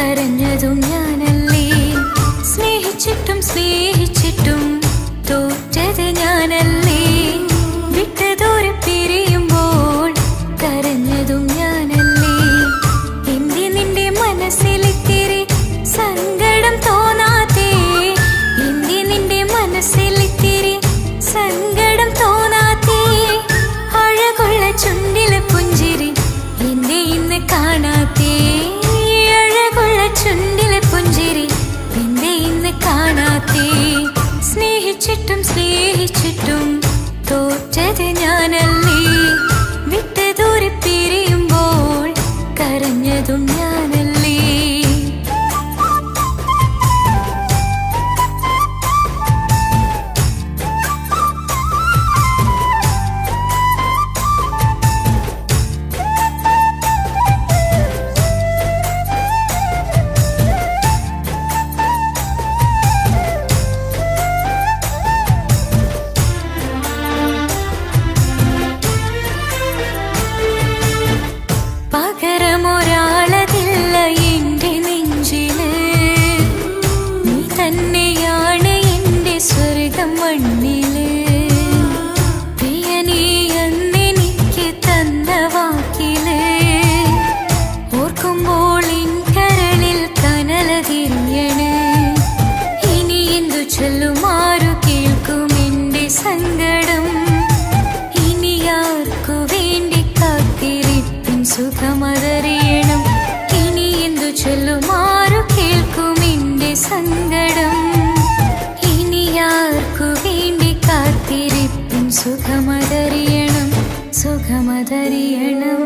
കരഞ്ഞതും ഞാനല്ലേ. സ്നേഹിച്ചിട്ടും സ്നേഹിച്ചിട്ടും തോറ്റത് ഞാനല്ലേ. വിട്ടതോരെ പിരിയുമ്പോൾ കരഞ്ഞതും ഞാനല്ലേ. എന്റെ നിന്റെ മനസ്സിലിത്തിരി സങ്കടം തോന്നാത്തേ. എന്റെ നിന്റെ മനസ്സിലിത്തിരി സങ്കടം തോന്നാത്തേ. അഴകുള്ള ചുണ്ടിലെ പുഞ്ചിരി എന്നെ ഇന്ന് കാണാത്തേ. അഴകുള്ള ചുണ്ടിലെ പുഞ്ചിരി എന്നെ ഇന്ന് കാണാത്തേ. സ്നേഹിച്ചിട്ടും സ്നേഹിച്ചിട്ടും തോറ്റത് ഞാനല്ലേ. വിട്ടതോരെ പിരിയുമ്പോൾ കരഞ്ഞതും ഞാനല്ലേ. പകരമൊരാളതില്ല എന്റെ നെഞ്ചില്. നീ തന്നെയാണ് എന്റെ സ്വർഗം മണ്ണില്. പ്രിയനീ അന്നെനിക്ക് തന്ന വാക്കില് ഓർക്കുമ്പോൾ എൻ കരളിൽ കനലതിരിയണ്. ഇനി എന്തു ചൊല്ലുമാറു കേൾക്കും എന്റെ സങ്കടം. ഇനി ആർക്കു വേണ്ടി കാത്തിരിപ്പിൻ സുഖമതറിയണം. ഇനി എന്തു ചൊല്ലുമാറു കേൾക്കും എന്റെ സങ്കടം. ഇനി ആർക്കു വേണ്ടി കാത്തിരിപ്പിൻ സുഖമതറിയണം. സുഖമതറിയണം.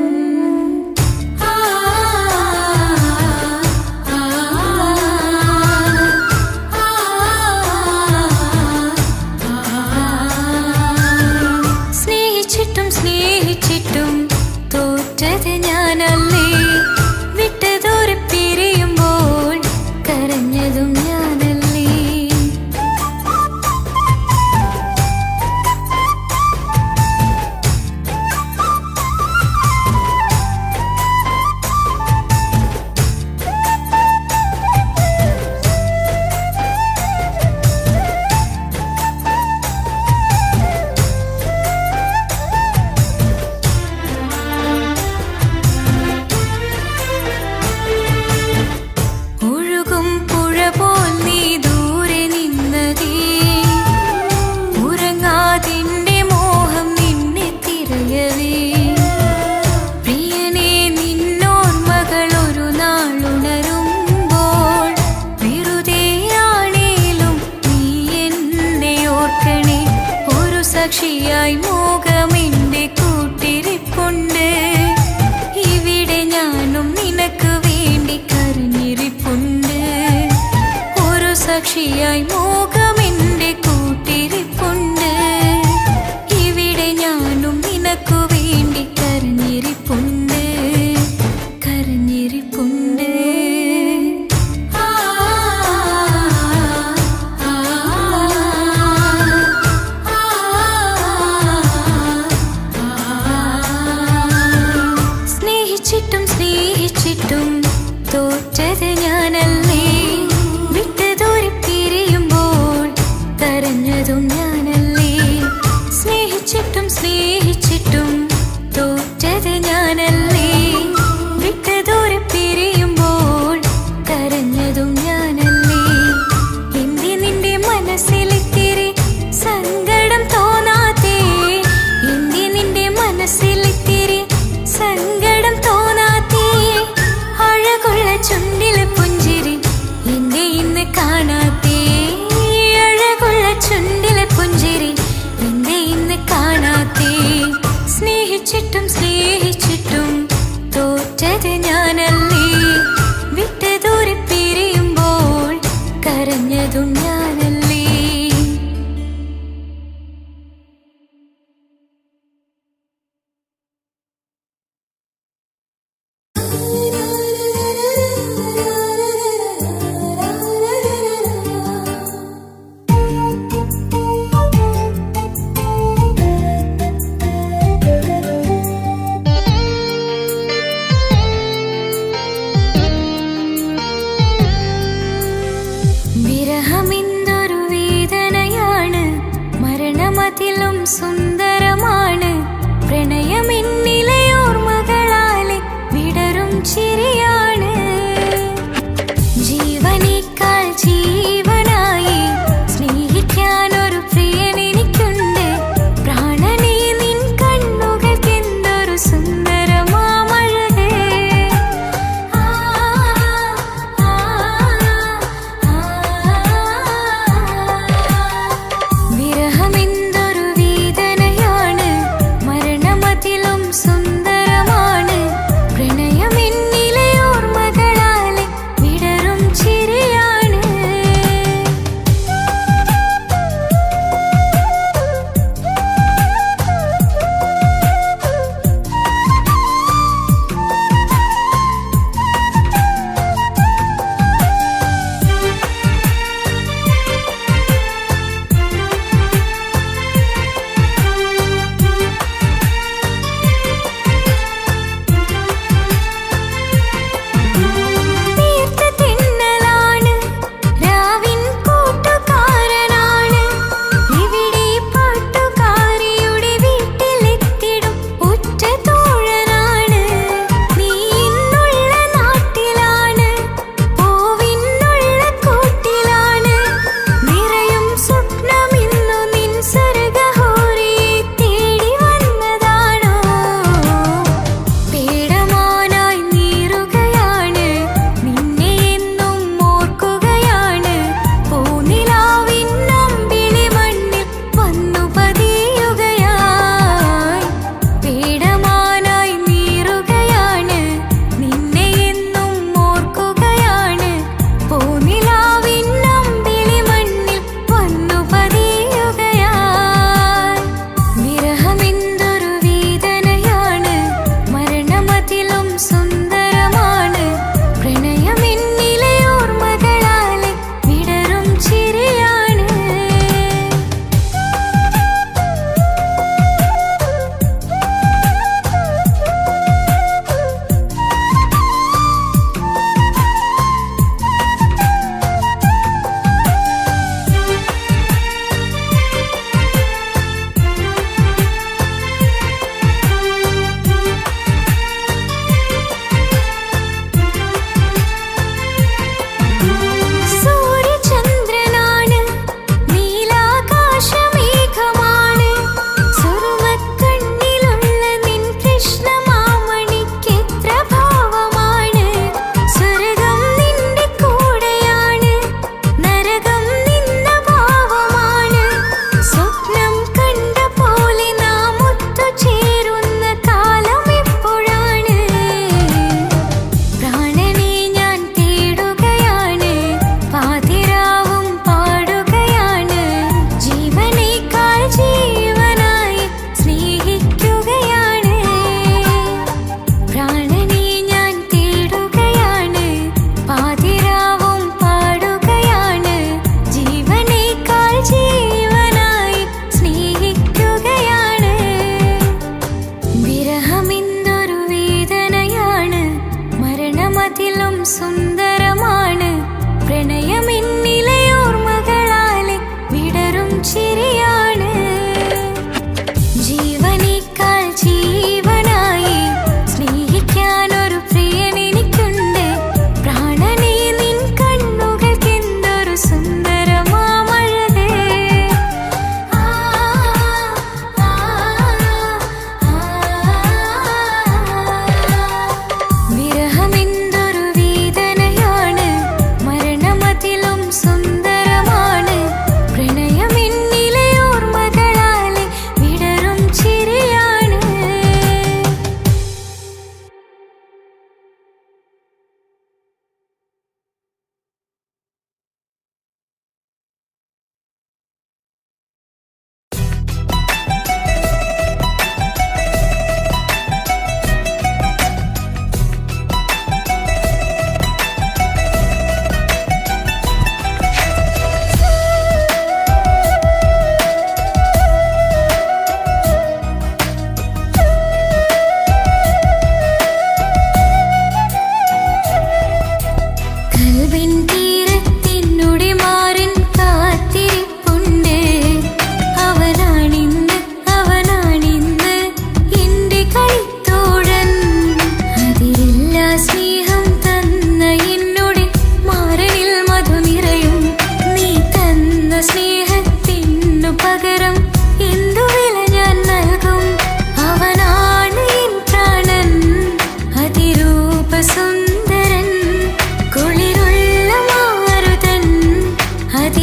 സ്നേഹിച്ചിട്ടും സ്നേഹിച്ചിട്ടും തോറ്റത് ഞാനല്ലേ. വിട്ടതോരെ പിരിയുമ്പോൾ കരഞ്ഞതും ഞാനല്ലേ. ഒഴുകും പുഴ പോൽ നീ ദൂരെ നിന്നതേ. ഉറങ്ങാതിന്റെ മോഹം നിന്നെ തിരയവേ. പ്രിയനെ നിന്നോർമ്മകൾ ഒരു നാളുണരുമ്പോൾ വെറുതെയാണേലും നീ എന്നെ ഓർക്കണേ. ഒരു സാക്ഷിയായി മോഹമെന്റെ കൂട്ടിരിപ്പുണ്ട്. ഇവിടെ ഞാനും നിനക്ക് വേണ്ടി കരഞ്ഞിരിപ്പുണ്ട്. ഒരു സാക്ഷിയായി മോഹമെന്റെ കൂട്ടിരിപ്പുണ്ട്. ഇവിടെ ഞാനും നിനക്കു വേണ്ടി കരഞ്ഞിരിപ്പുണ്ട്. കരഞ്ഞിരിപ്പുണ്ട്. സ്നേഹിച്ചിട്ടും സ്നേഹിച്ചിട്ടും തോറ്റത് ഞാനല്ലേ. വിട്ടതോരെ പിരിയുമ്പോൾ കരഞ്ഞതും ഞാനല്ലേ. സ്നേഹിച്ചിട്ടും സ്നേഹിച്ചിട്ടും തോറ്റത് ഞാനല്ലേ. വിട്ടതോരെ പിരിയുമ്പോൾ കരഞ്ഞതും ഞാനല്ലേ. എന്റെ നിന്റെ മനസ്സിലിത്തിരി സങ്കടം തോന്നാത്തേ. എന്റെ നിന്റെ മനസ്സിലിത്തിരി സങ്കടം തോന്നാത്തേ. അഴകുള്ള ചുണ്ടിലെ പുഞ്ചിരി എന്നെ ഇന്ന് കാണാത്തേ. അഴകുള്ള ചുണ്ടിലെ പുഞ്ചിരി എന്നെ ഇന്ന് കാണാത്തേ. സ്നേഹിച്ചിട്ടും സ്നേഹിച്ചിട്ടും തോറ്റത് ഞാനല്ലേ. വിട്ടതോരെ പിരിയുമ്പോൾ കരഞ്ഞതും ഞാനല്ലേ. സുന്ദരമാണ് പ്രണയമെന്നിലെ ഓർമ്മകളാലെ വിടരും ചിരിയാണ്. ജീവനേക്കാൾ ജീവനായി സ്നേഹിക്കാനൊരു പ്രിയനെനിക്കുണ്ട്. പ്രാണനേ നിൻ കണ്ണുകൾക്കെന്തൊരു സുന്ദരമാമഴകേ. വിരഹമെന്തൊരു വേദനയാണ് മരണമതിലും സുന്ദരമാണ് പ്രണയമെന്നിലെ ഓർമ്മകളാലെ വിടരും ചിരിയാണ്. തീർത്ത തിന്നലാണ് രാവിൻ കൂട്ടുകാരനാണ്. ഇവിടെ പാട്ടുകാരിയുടെ വീട്ടിലെത്തിടും ഉറ്റ തോഴനാണ്. നീ ഇന്നുള്ള നാട്ടിലാണ്, പൂവിനുള്ള കൂട്ടിലാണ്. നിറയും സ്വപ്നമിന്നു നിൻ സ്വർഗഹോരിയെ തേടി വന്നതാണോ? പേടമാനായി നീറുകയാണ്, നിന്നെ എന്നും ഓർക്കുകയാണ്. പൂനിലാവിൻ അമ്പിളി മണ്ണിൽ വന്നു പതിയുകയായി. പേടമാനായി നീറുകയാണ്, നിന്നെ എന്നും ഓർക്കുകയാണ്. പൂനിലാവിൻ അമ്പിളി മണ്ണിൽ വന്നു പതിയുകയായി. വിരഹമെന്തൊരു വേദനയാണ് മരണമതിലും സുന്ദരമാണ് പ്രണയമെന്നിലെ ഓർമ്മകളാലെ വിടരും ചിരിയാണ്. സൂര്യചന്ദ്രനാണ്, നീലാകാശമേഘമാണ്. സുറുമക്കണ്ണിലുള്ള നിൻ കൃഷ്ണമാമണിക്കെത്ര ഭാവമാണ്. സ്വർഗം നിന്റെ കൂടെയാണ്, നരകം നിന്ന ഭാവമാണ്. സ്വപ്നം കണ്ട പോലെ നാം ഒത്തുചേരുന്ന കാലം എപ്പോഴാണ്? പ്രാണനെ ഞാൻ തേടുകയാണ്, പാതിരാവും പാടുകയാണ്. ജീവനേക്കാൾ ജീവനായി സ്നേഹിക്കുകയാണ്. പ്രാണനെ ഞാൻ തേടുകയാണ്, പാതിരാവും പാടുകയാണ്. ജീവനേക്കാൾ ജീവനായി സ്നേഹിക്കുകയാണ്. വിരഹമെന്തൊരു വേദനയാണ് മരണമതിലും സുന്ദരമാണ് പ്രണയമെന്നിലെ ഓർമ്മകളാലെ വിടരും ചിരിയാണ്. ജീവനേക്കാൾ ജീവനായി സ്നേഹിക്കാനൊരു പ്രിയനെനിക്കുണ്ട്. പ്രാണനേ നിൻ കണ്ണുകൾക്കെന്തൊരു സുന്ദരമാമഴകേ. വിരഹമെന്തൊരു വേദനയാണ് മരണമതിലും സുന്ദരമാണ് പ്രണയമെന്നിലെ ഓർമ്മകളാലെ വിടരും ചിരിയാണ്.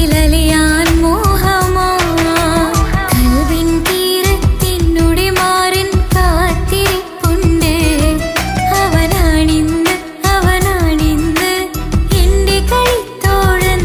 അതിലലിയാൻ മോഹമാ കൽവിൻ തീരത്തിനുടെ മാറിൻ കാത്തിരിപ്പുണ്ട് അവനാണിന്ന് എന്റെ കളിത്തോഴൻ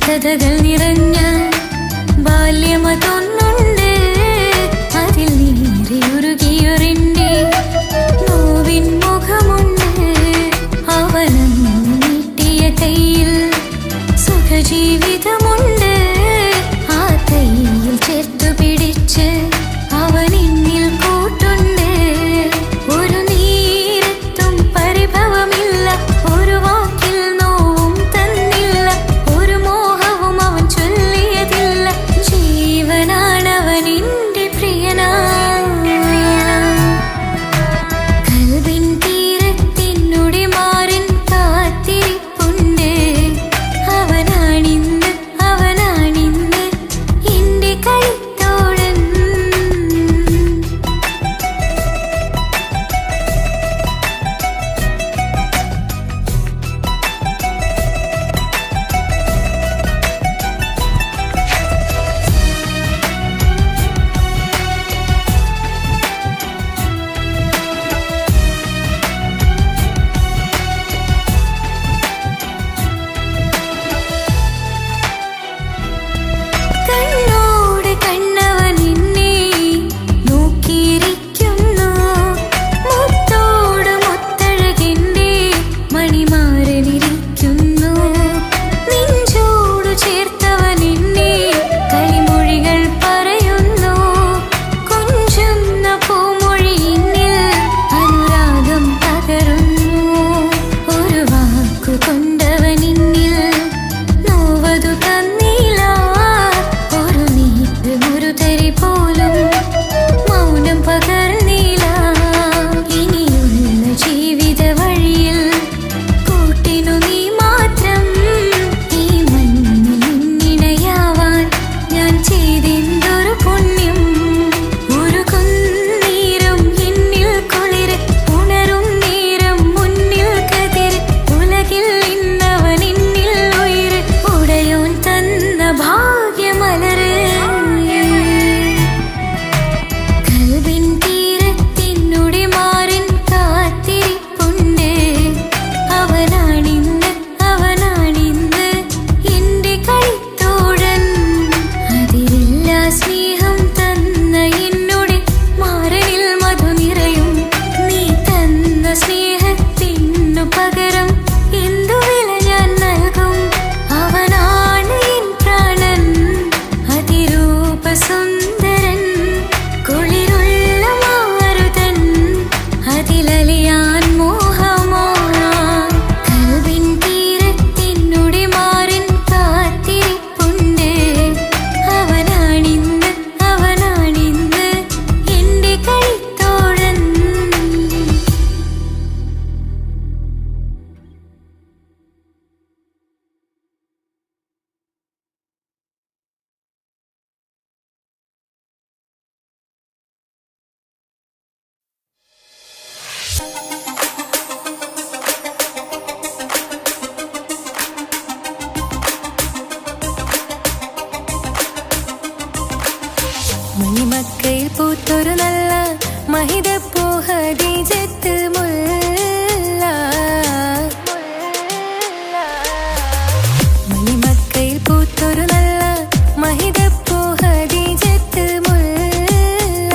കഥകൾ നിറഞ്ഞ ബാല്യമതൊന്നുണ്ട് അതിൽ നീറിയുരുകിയൊരെന്റെ നോവിൻ മുഖമുണ്ട് അവനന്നു നീട്ടിയ കയ്യിൽ സുഖജീവിതമുണ്ട് ആ കയ്യിൽ ചേർത്തു പിടിച്ച് അവനെന്നിൽ കൂട്ടുണ്ട് ഒരു നീരത്തും പരിഭവമില്ല ഒരു വാക്കിൽ നോവും തന്നില്ല ഒരു മോഹവും അവൻ ചൊല്ലിയതില്ല ജീവനാണവൻ എന്റെ പ്രിയനാ കൽവിൻ തീരത്തിനുടെ മാറിൻ കാത്തിരിപ്പുണ്ട് അവനാണിന്ന് എന്റെ കളിത്തോഴൻ കണ്ണോട് കണ്ണവൻ എന്നെ നോക്കിയിരിക്കുന്നു മുത്തോട് മുത്തഴകെന്റെ മണിമാരനിരിക്കുന്നു നെഞ്ചോടു ചേർത്തവൻ എന്നെ കളിമൊഴികൾ പറയുന്നു കൊഞ്ചുന്ന പൂമൊഴിയിൽ അനുരാഗം പകരുന്നു ഒരു വാക്കു കൊണ്ടവൻ എന്നിൽ നോവതു തന്നില്ല ഒരു നീക്ക് മുരുതരി പോലും മൗനം പകർന്നില്ല ഇനിയുള്ള ജീവിത വഴിയിൽ കൂട്ടിനു നീ മാത്രം ഈ മണ്ണിൽ നിന്നിണയാവാൻ ഞാൻ ചെയ്തെന്തൊരു പുണ്യം ഒരു കുന്നീരം എന്നിൽ കുളിര് ഉണരും നേരം മുന്നിൽ കതിര് ഉലകിൽ ഇന്നവൻ എന്നിൽ ഉയിര് ഉടയോൻ തന്ന ഭാഗ്യമലര് കൽവിൻ തീരത്തിനുടെ മാറിൻ കാത്തിരിപ്പുണ്ട് അവനാണിന്ന് എന്റെ കളിത്തോഴൻ അതിരില്ല സ്നേഹം തന്ന എന്നോട് മാറനിൽ മധു നിറയും നീ തന്ന സ്നേഹത്തിനു പകരം എന്തു വില ഞാൻ നൽകും അവനാണ് എൻ പ്രാണൻ അതിരൂപസുന്ദരൻ കുളിരുള്ള മാരുതൻ അതിലലിയാൻ മോഹമോ കൽവിൻ തീരത്തിനുടെ മാറിൻ കാത്തിരിപ്പുണ്ട് അവനാണിന്ന് എന്റെ കളിത്തോഴൻ മണിമക്കയിൽ പൂത്തൊരു നല്ല മഹിതപ്പൂ ഹദീജത്ത് മുല്ല മണിമക്കയിൽ പൂത്തൊരു നല്ല മഹിതപ്പൂ ഹദീജത്ത് മുല്ല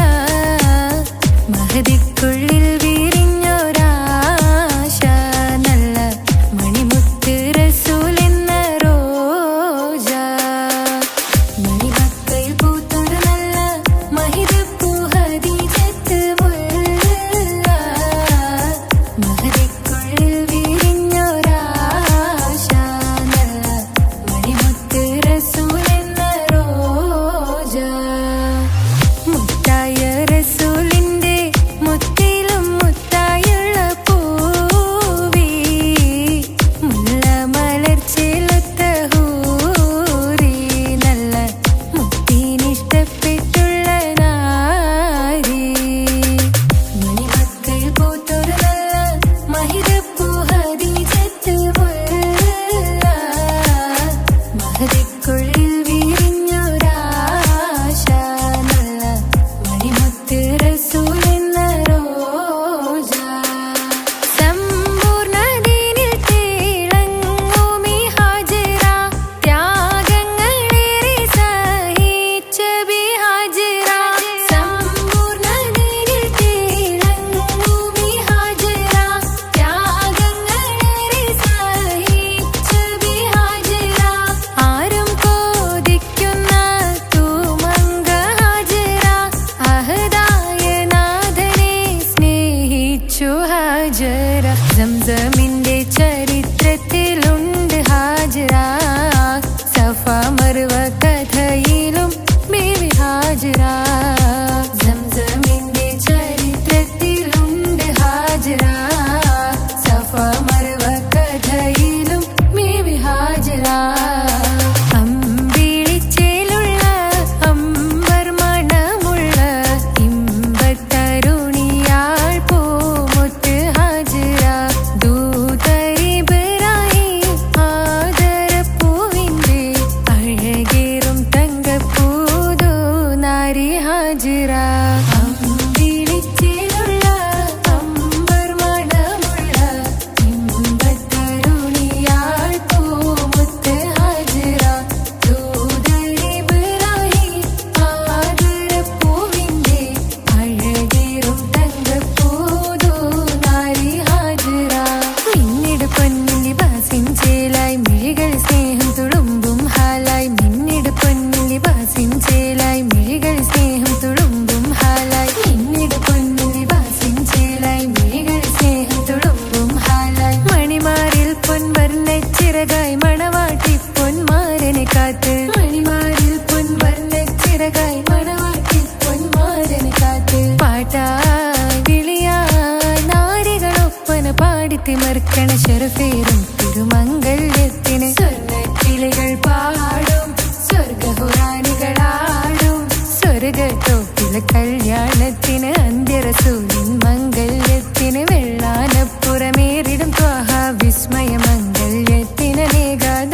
അമർക്കണ ശരഫേറും തിരുമംഗല്യത്തിന് സ്വർണ്ണക്കിളികൾ പാടും സ്വർഗഹുറാനികളാടും സ്വർഗത്തോപ്പിലെ കല്യാണത്തിന് അന്ത്യറസൂലിൻ മംഗല്യത്തിന് വെള്ളാനപ്പുറമേറിടും ത്വാഹ വിസ്മയ മംഗല്യത്തിന്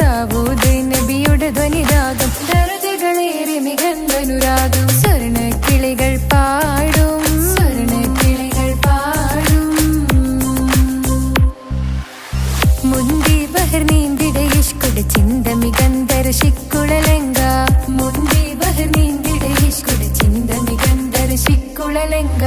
ദാവൂദ് നബിയുടെ ധ്വനിരാഗം ദർജകളേറി മികന്ധനുരാഗം സ്വർണ്ണക്കിളികൾ പാടും സ്വർണ്ണക്കിളികൾ പാടും മുന്തി ബഹർ നീന്തിട ഇഷ്കുടെ ചിന്ത മികന്ധര ശിക്കുളലങ്ക മുന്തി ബഹർ നീന്തിട ഇഷ്കുടെ ചിന്ത മികന്ധര ശിക്കുളലങ്ക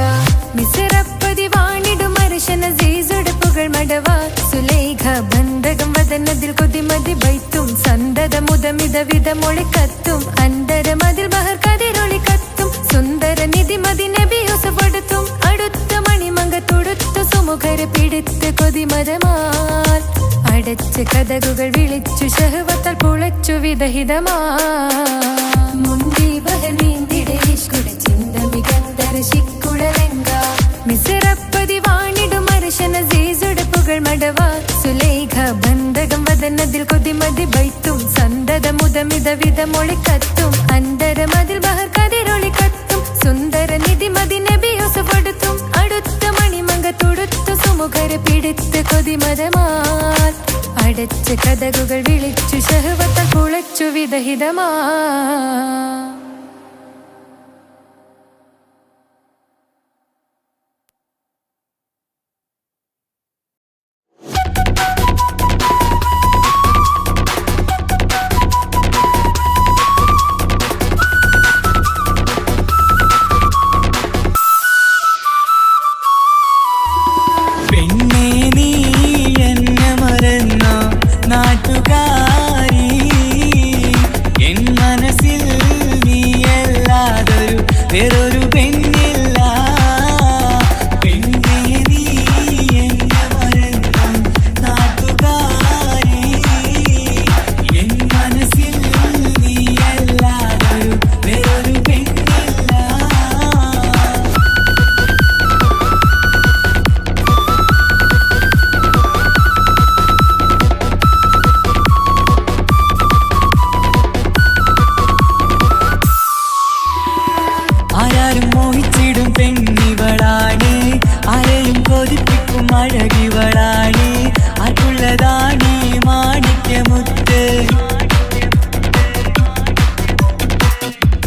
മിസറപ്പതി വാണിടും അർശന സീസുടെ പുകൾ മടവ സുലൈഖ ബന്ധകം വദനതിൽ കൊതിമതി ബൈത്തും സന്തത മുതമിത വിധമൊളി കത്തും അന്തരമതിൽ ബഹർ കതിരൊളി കത്തും സുന്ദര നിധി മതി നബി യൂസഫെടുത്തും അടുത്ത മണിമങ്ക തൊടുത്ത സുമുഖരെ പിടിത്ത് കൊതിമതമാൽ അടച്ച് കഥകുകൾ വിളിച്ചു ശഹവത്താൽ പുളച്ചു വിദഹിതമാ മുന്തി ബഹർ നീന്തിട ഇഷ്കുടെ ചിന്ത മികന്ധര ശിക്കുളലങ്ക മിസറപ്പതി വാണിടും അർശന സീസുടെ പുകൾ മടവ സുലൈഖ ബന്ധകം വദനതിൽ കൊതിമതി ബൈത്തും സന്തത മുതമിത വിധമൊളി കത്തും അന്തരമതിൽ ബഹർ കതിരൊളി കത്തും സുന്ദര നിധി മതി നബി യൂസഫെടുത്തും അടുത്ത മണിമങ്ക തൊടുത്ത സുമുഖരെ പിടിത്ത് കൊതിമതമാൽ അടച്ച് കഥകുകൾ വിളിച്ചു ശഹവത്താൽ പുളച്ചു വിദഹിതമാ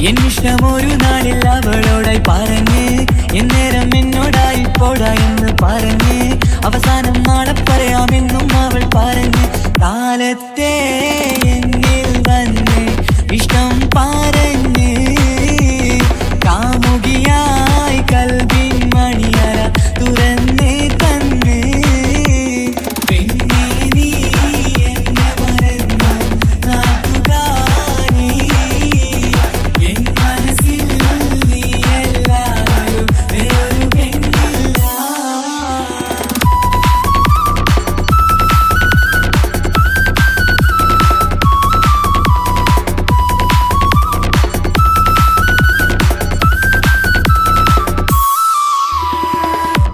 എന്നിഷ്ടമൊരു നാളിൽ അവളോടായി പറഞ്ഞ് എന്നേരം എന്നോടായി പോടാ എന്ന് പറഞ്ഞ് അവസാനം നാളെ പറയാമെന്നും അവൾ പറഞ്ഞ് കാലത്തെ എന്നിൽ വന്ന് ഇഷ്ടം പറഞ്ഞ് കാമുകിയായി കൽവിൻ മണിയറ തുറന്ന് തന്ന് പെണ്ണേ നീ എന്നെ മറന്നു നാട്ടുകാരി എൻ മനസ്സിൽ നീ എല്ലാവരും വേറൊരു പെണ്ണില്ല.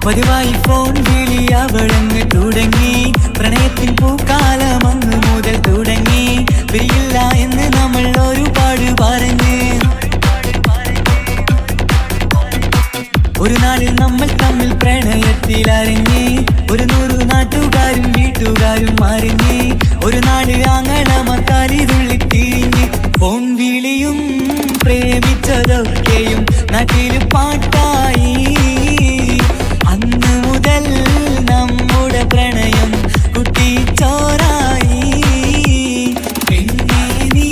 പതിവായി ഫോൺ വിളി അവളങ്ങ് തുടങ്ങി പ്രണയത്തിൻ പൂക്കാലം അന്ന് മുതൽ തുടങ്ങി പിരിയില്ല എന്ന് നമ്മൾ ഒരുപാട് പറഞ്ഞ് ഒരു നാളിൽ നമ്മൾ തമ്മിൽ പ്രണയത്തിൽ അറിഞ്ഞ് 100 നാട്ടുകാരും വീട്ടുകാരും അറിഞ്ഞ് ഒരു നാട് ആങ്ങളമക്കാലിതുള്ളി തിരിഞ്ഞ് ഫോൺ വിളിയും പ്രേമിച്ചതൊക്കെയും നാട്ടിൽ പാട്ടായി അന്ന് മുതൽ നമ്മുടെ പ്രണയം കുട്ടിച്ചോറായി പെണ്ണേ നീ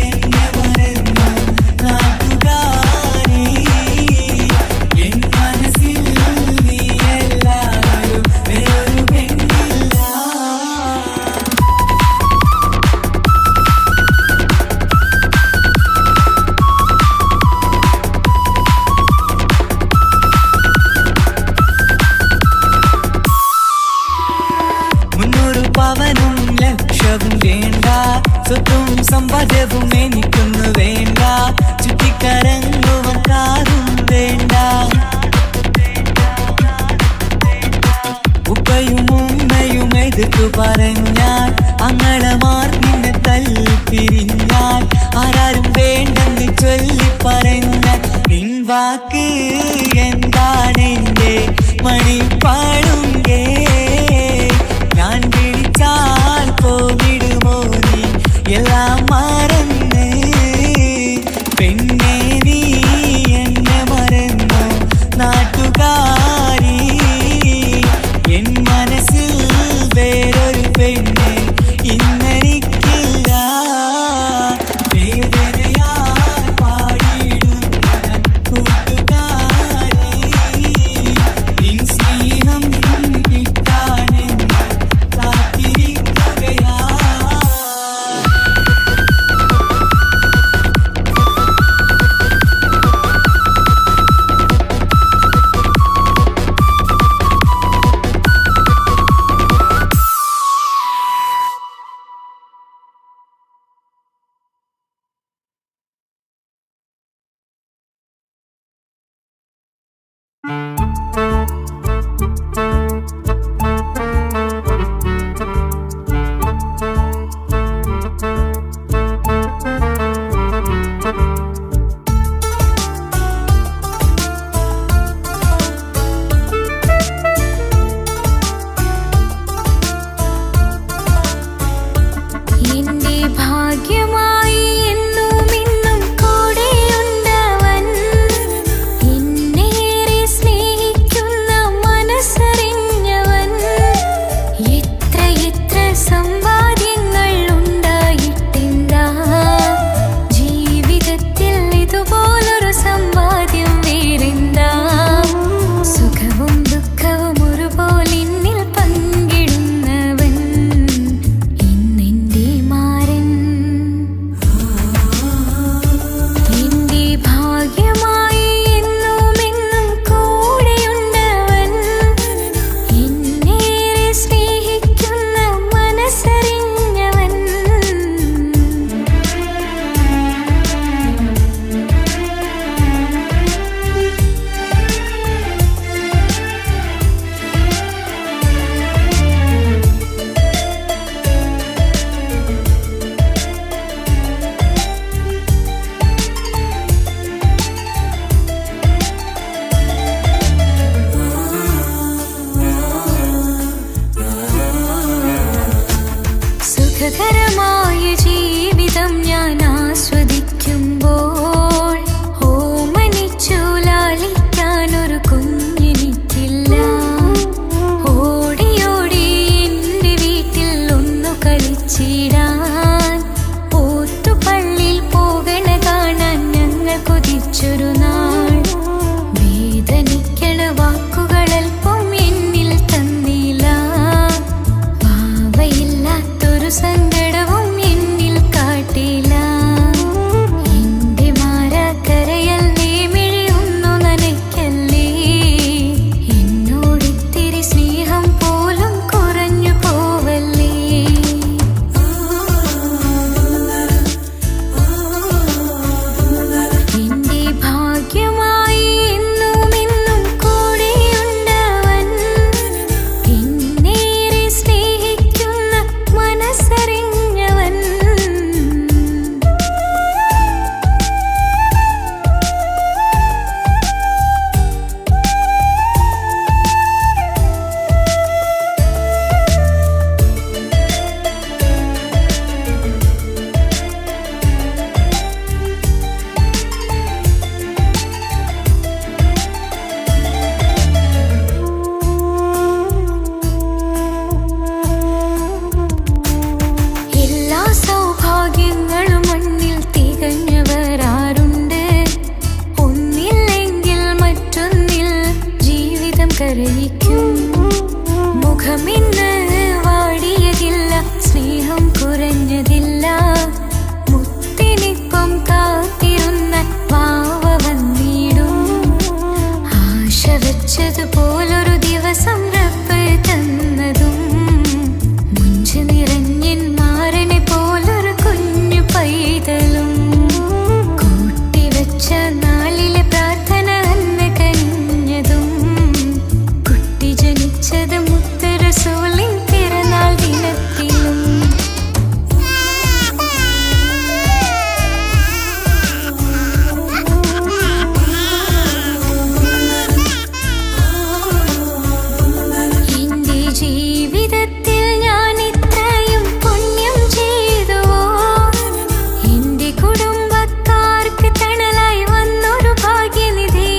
എന്നെ മറന്നു നാട്ടുകാരി എൻ മനസ്സിൽ നീ എല്ലാവരും വേറൊരു പെണ്ണില്ല. കൊതിച്ചൊരു നാൾ വേദനിക്കണ വാക്കുകളൽപ്പം എന്നിൽ തന്നില്ല. വാവയില്ലാത്തൊരു സങ്കടവും എന്നിൽ കാട്ടില്ല. എന്റെ മാറാക്കരയൽ നേമിഴിയൊന്നു നനയ്ക്കല്ലേ. എന്നോടിത്തിരി സ്നേഹം പോലും കുറഞ്ഞു പോവല്ലേ. എന്റെ ഭാഗ്യമായി എന്നും എന്നും കൂടെയുണ്ടവൻ. എന്നേറെ സ്നേഹിക്കുന്ന മനസ്സറിഞ്ഞവൻ. എല്ലാ സൗഭാഗ്യങ്ങളും മണ്ണിൽ തികഞ്ഞവരാരുണ്ട്. ഒന്നില്ലെങ്കിൽ മറ്റൊന്നിൽ ജീവിതം കരയിക്കും. മുഖമിന്ന് വാടിയതില്ല, സ്നേഹം കുറഞ്ഞതില്ല. മുത്തിനിപ്പം കാത്തിരുന്ന വാവ വന്നിടും. ആശ വെച്ചതുപോലൊരു ദിവസം റബ്ബ് തന്നതും. മുഞ്ച് നിറഞ്ഞൻ മാറനെ പോലൊരു കുഞ്ഞു പൈതലും. കൂട്ടിവെച്ച നാളിലെ പ്രാർത്ഥന അന്ന് കനിഞ്ഞതും. കുട്ടി ജനിച്ചത് മുത്ത് റസൂലിൻ പിറന്നാൾ ദിനത്തിലും. എന്റെ ജീവിതത്തിൽ ഞാൻ ഇത്രയും പുണ്യം ചെയ്തുവോ. എന്റെ കുടുംബക്കാർക്ക് തണലായി വന്നൊരു ഭാഗ്യനിധി.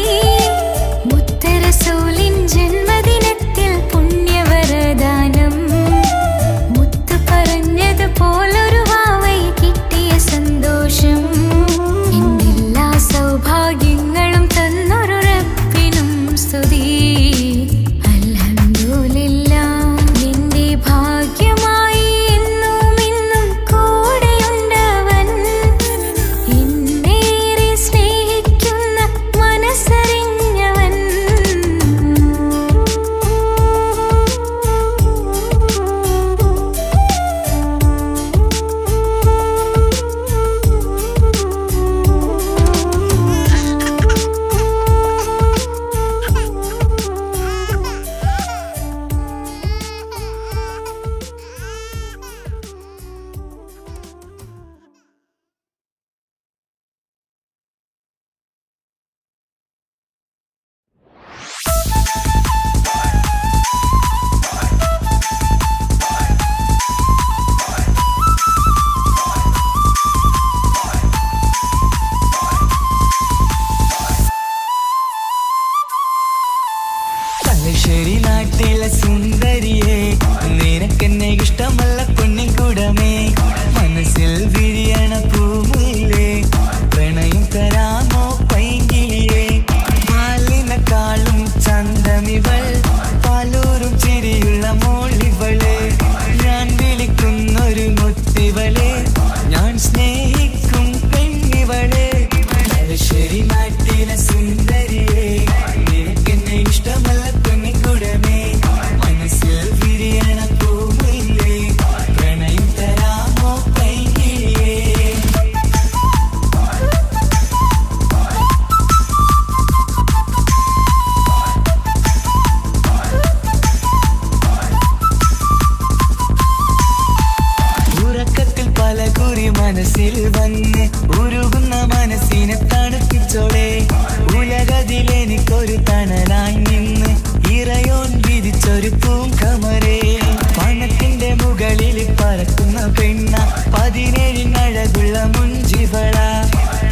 മുത്ത് റസൂലിൻ ജന്മദിനത്തിൽ പുണ്യവരദാനം. മുത്ത് പറഞ്ഞതുപോലൊരു വാവൈ കിട്ടിയ സന്തോഷം. എന്റെ എല്ലാ സൗഭാഗ്യങ്ങളും തന്നൊരു റബ്ബിനും സ്തുതി. അൽഹംദുലില്ലാ. എന്റെ ഭാഗ്യമായി എന്നും എന്നും കൂടെയുണ്ടവൻ. എന്നേറെ സ്നേഹിക്കുന്ന മനസ്സറിഞ്ഞവൻ. തലശ്ശേരി നാട്ടിലെ സുന്ദരിയെ, നിനക്കെന്നെ ഇഷ്ടമല്ല പൊന്നിൻകുടമേ. മനസ്സിൽ വിരിയണ പൂമുല്ലേ, പ്രണയം തരാമോ പൈങ്കിളിയെ. പാലിനെക്കാളും ചന്തമിവൾ, പാലൂരും ചിരിയുള്ള മോളിവളെ. ഞാൻ വിളിക്കുന്നൊരു മുത്തിവളെ, ഞാൻ സ്നേഹിക്കും പെണ്ണിവളെ. തലശ്ശേരി നാട്ടിലെ സുന്ദരിയെ, നിനക്കെന്നെ ഇഷ്ടമല്ല പൊന്നിൻകുടമേ. മനസ്സിൽ വിരിയണ പൂമുല്ലേ, പ്രണയം തരാമോ പൈങ്കിളിയെ. ഉറക്കത്തിൽ പല കുറി മനസ്സിൽ വന്ന് ഉരുകുന്ന മനസ്സിനെ തണുപ്പിച്ചോളെ. ഉലകതിലെനിക്കൊരു തണലായി നിന്ന് ഇറയോൻ വിധിച്ചൊരു പൂങ്കമരേ. പണത്തിന്റെ മുകളിൽ പറക്കുന്ന പെണ്ണ, 17 അഴകുള്ള മുഞ്ചിവള.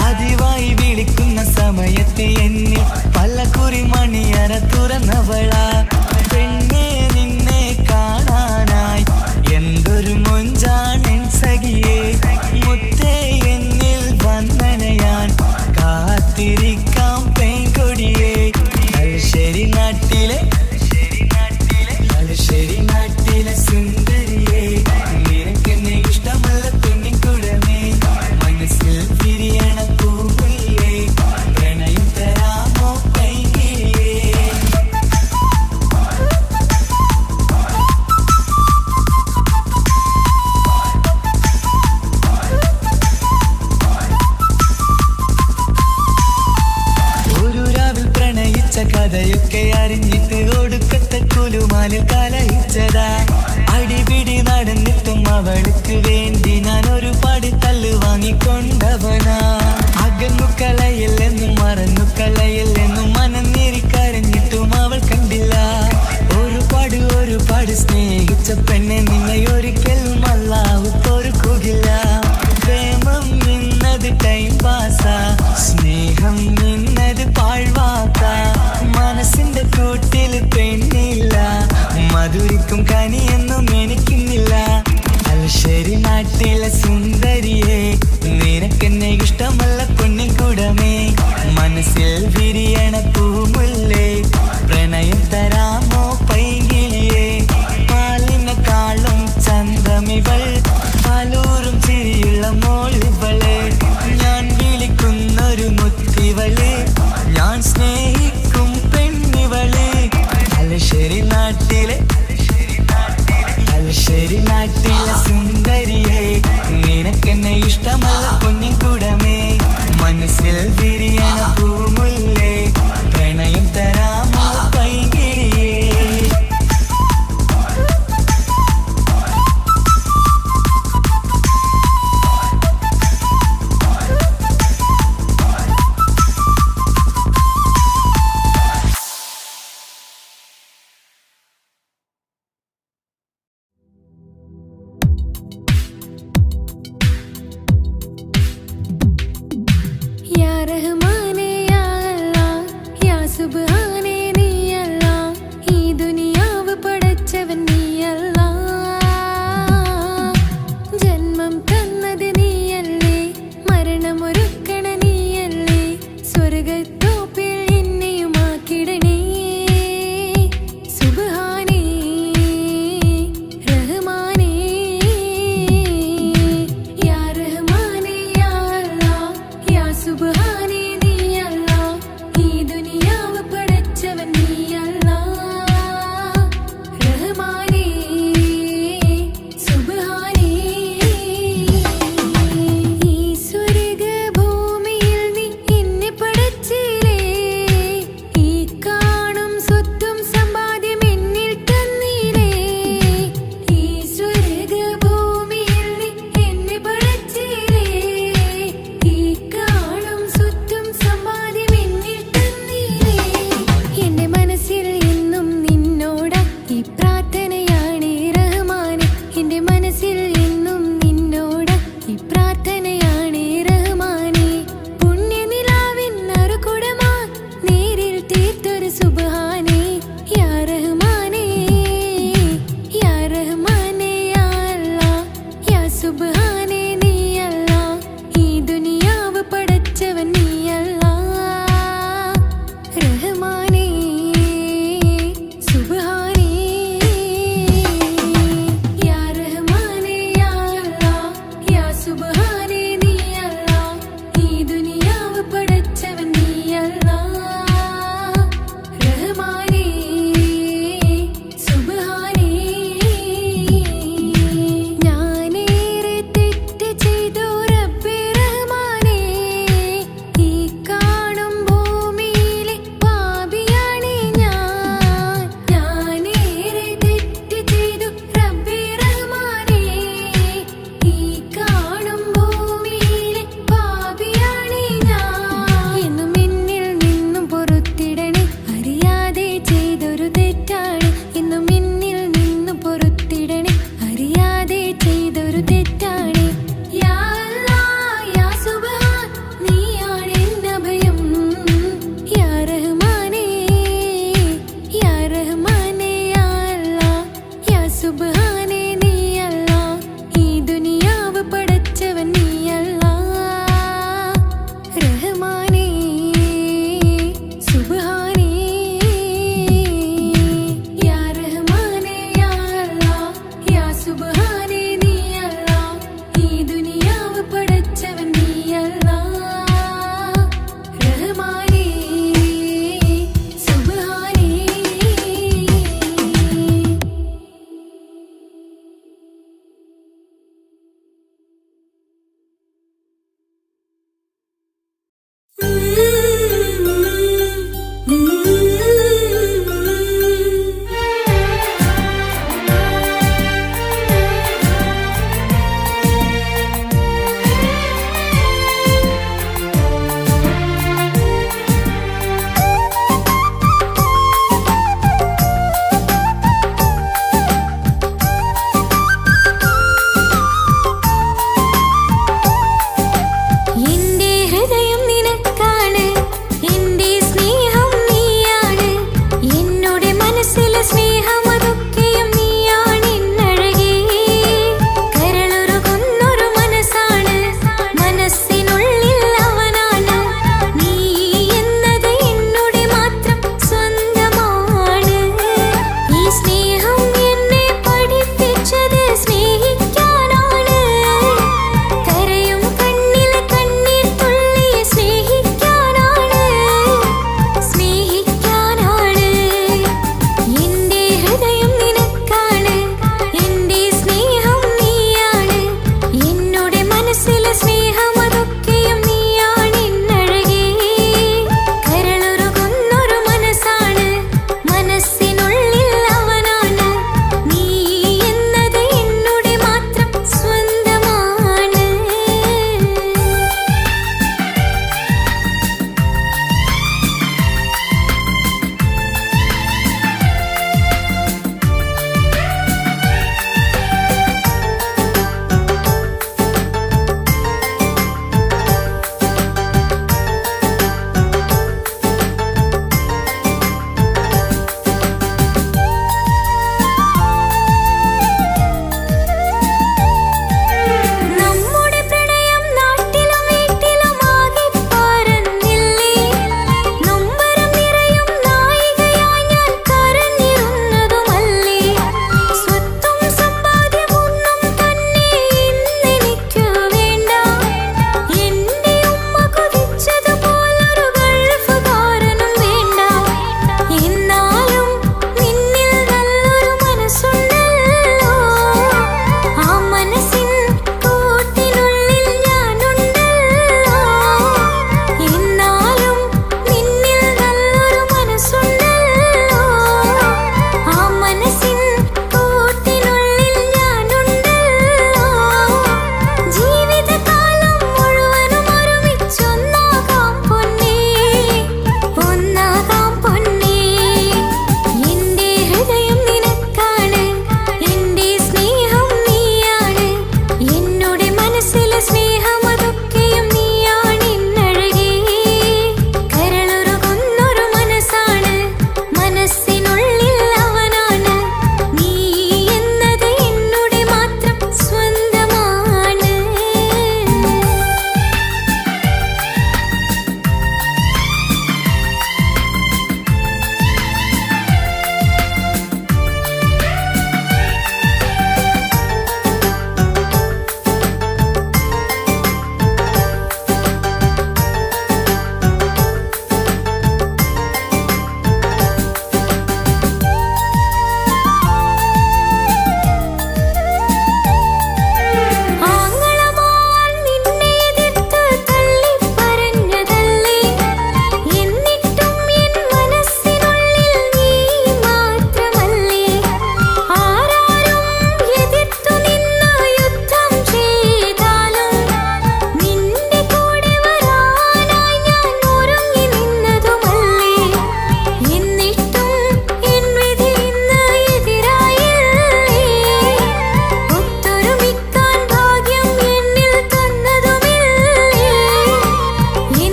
പതിവായി വിളിക്കുന്ന സമയത്ത് എന്നിൽ പല കുറി മണിയറ തുറന്നവള. പെണ്ണെ നിന്നെ കാണാനായി എന്തൊരു മൊഞ്ചാണെൻ സഖിയേ. മുത്തേ എന്നിൽ വന്നണയാൻ കാത്ത കാത്തിരിക്കാം പെൺകൊടിയേ തലശ്ശേരി നാട്ടിലെ സുന്ദരിയേ നിനക്കെന്നെ ഇഷ്ടമല്ല പെണ്ണിക്കുടമേ മനസ്സിൽ വിരിയണ പൂവില്ലേ പ്രണയം തരാമോ പൈകിളിയേ ഒരു രാവിൽ പ്രണയിച്ച കഥയൊക്കെ അറിഞ്ഞിട്ട് ഒടുക്കത്തെ കുലുമാലിൽ കലയിച്ചതാ അടിപിടി നടന്നിട്ടും അവൾക്ക് വേണ്ടി ഞാൻ ഒരുപാട് തല്ല് വാങ്ങിക്കൊണ്ടവനാ അകന്നു കളയില്ലെന്നും മറന്നു കളയില്ലെന്നും മനന്നേരിക്കരഞ്ഞിട്ടും അവൾ കണ്ടില്ല ഒരുപാട് സ്നേഹിച്ച പെണ്ണെ നിന്നെ ഒരിക്കലും അല്ലാഹു പൊറുക്കുകയില്ല പ്രേമം നിന്നത് ടൈം പാസാ സ്നേഹം നിന്നത് പാഴ്വാക്ക മനസ്സിന്റെ കൂട്ടിൽ പെണ്ണില്ല മധുരിക്കും കനിയൊന്നും എനിക്കുന്നില്ല തലശ്ശേരി നാട്ടിലെ സുന്ദരിയെ നിനക്കെന്നെ ഇഷ്ടമല്ല പെണ്ണിക്കുടമേ മനസ്സിൽ വിരിയണ പൂമുല്ലേ പ്രണയം തരാമോ പൈകിളിയേ പാലിനെക്കാളും ചന്തമിവൾ പാലൂറും ചിരിയുള്ള മോളിവള് ഞാൻ വിളിക്കുന്നൊരു മുത്തിവള് ഞാൻ സ്നേഹിക്കും പെണ്ണിവള് തലശ്ശേരി നാട്ടിലെ സുന്ദരിയെ നിനക്കെന്നെ ഇഷ്ടമല്ല പൊന്നിക്കുടമേ മനസ്സിൽ വിരിയണ പൂമുല്ലേ പ്രണയം തരാമോ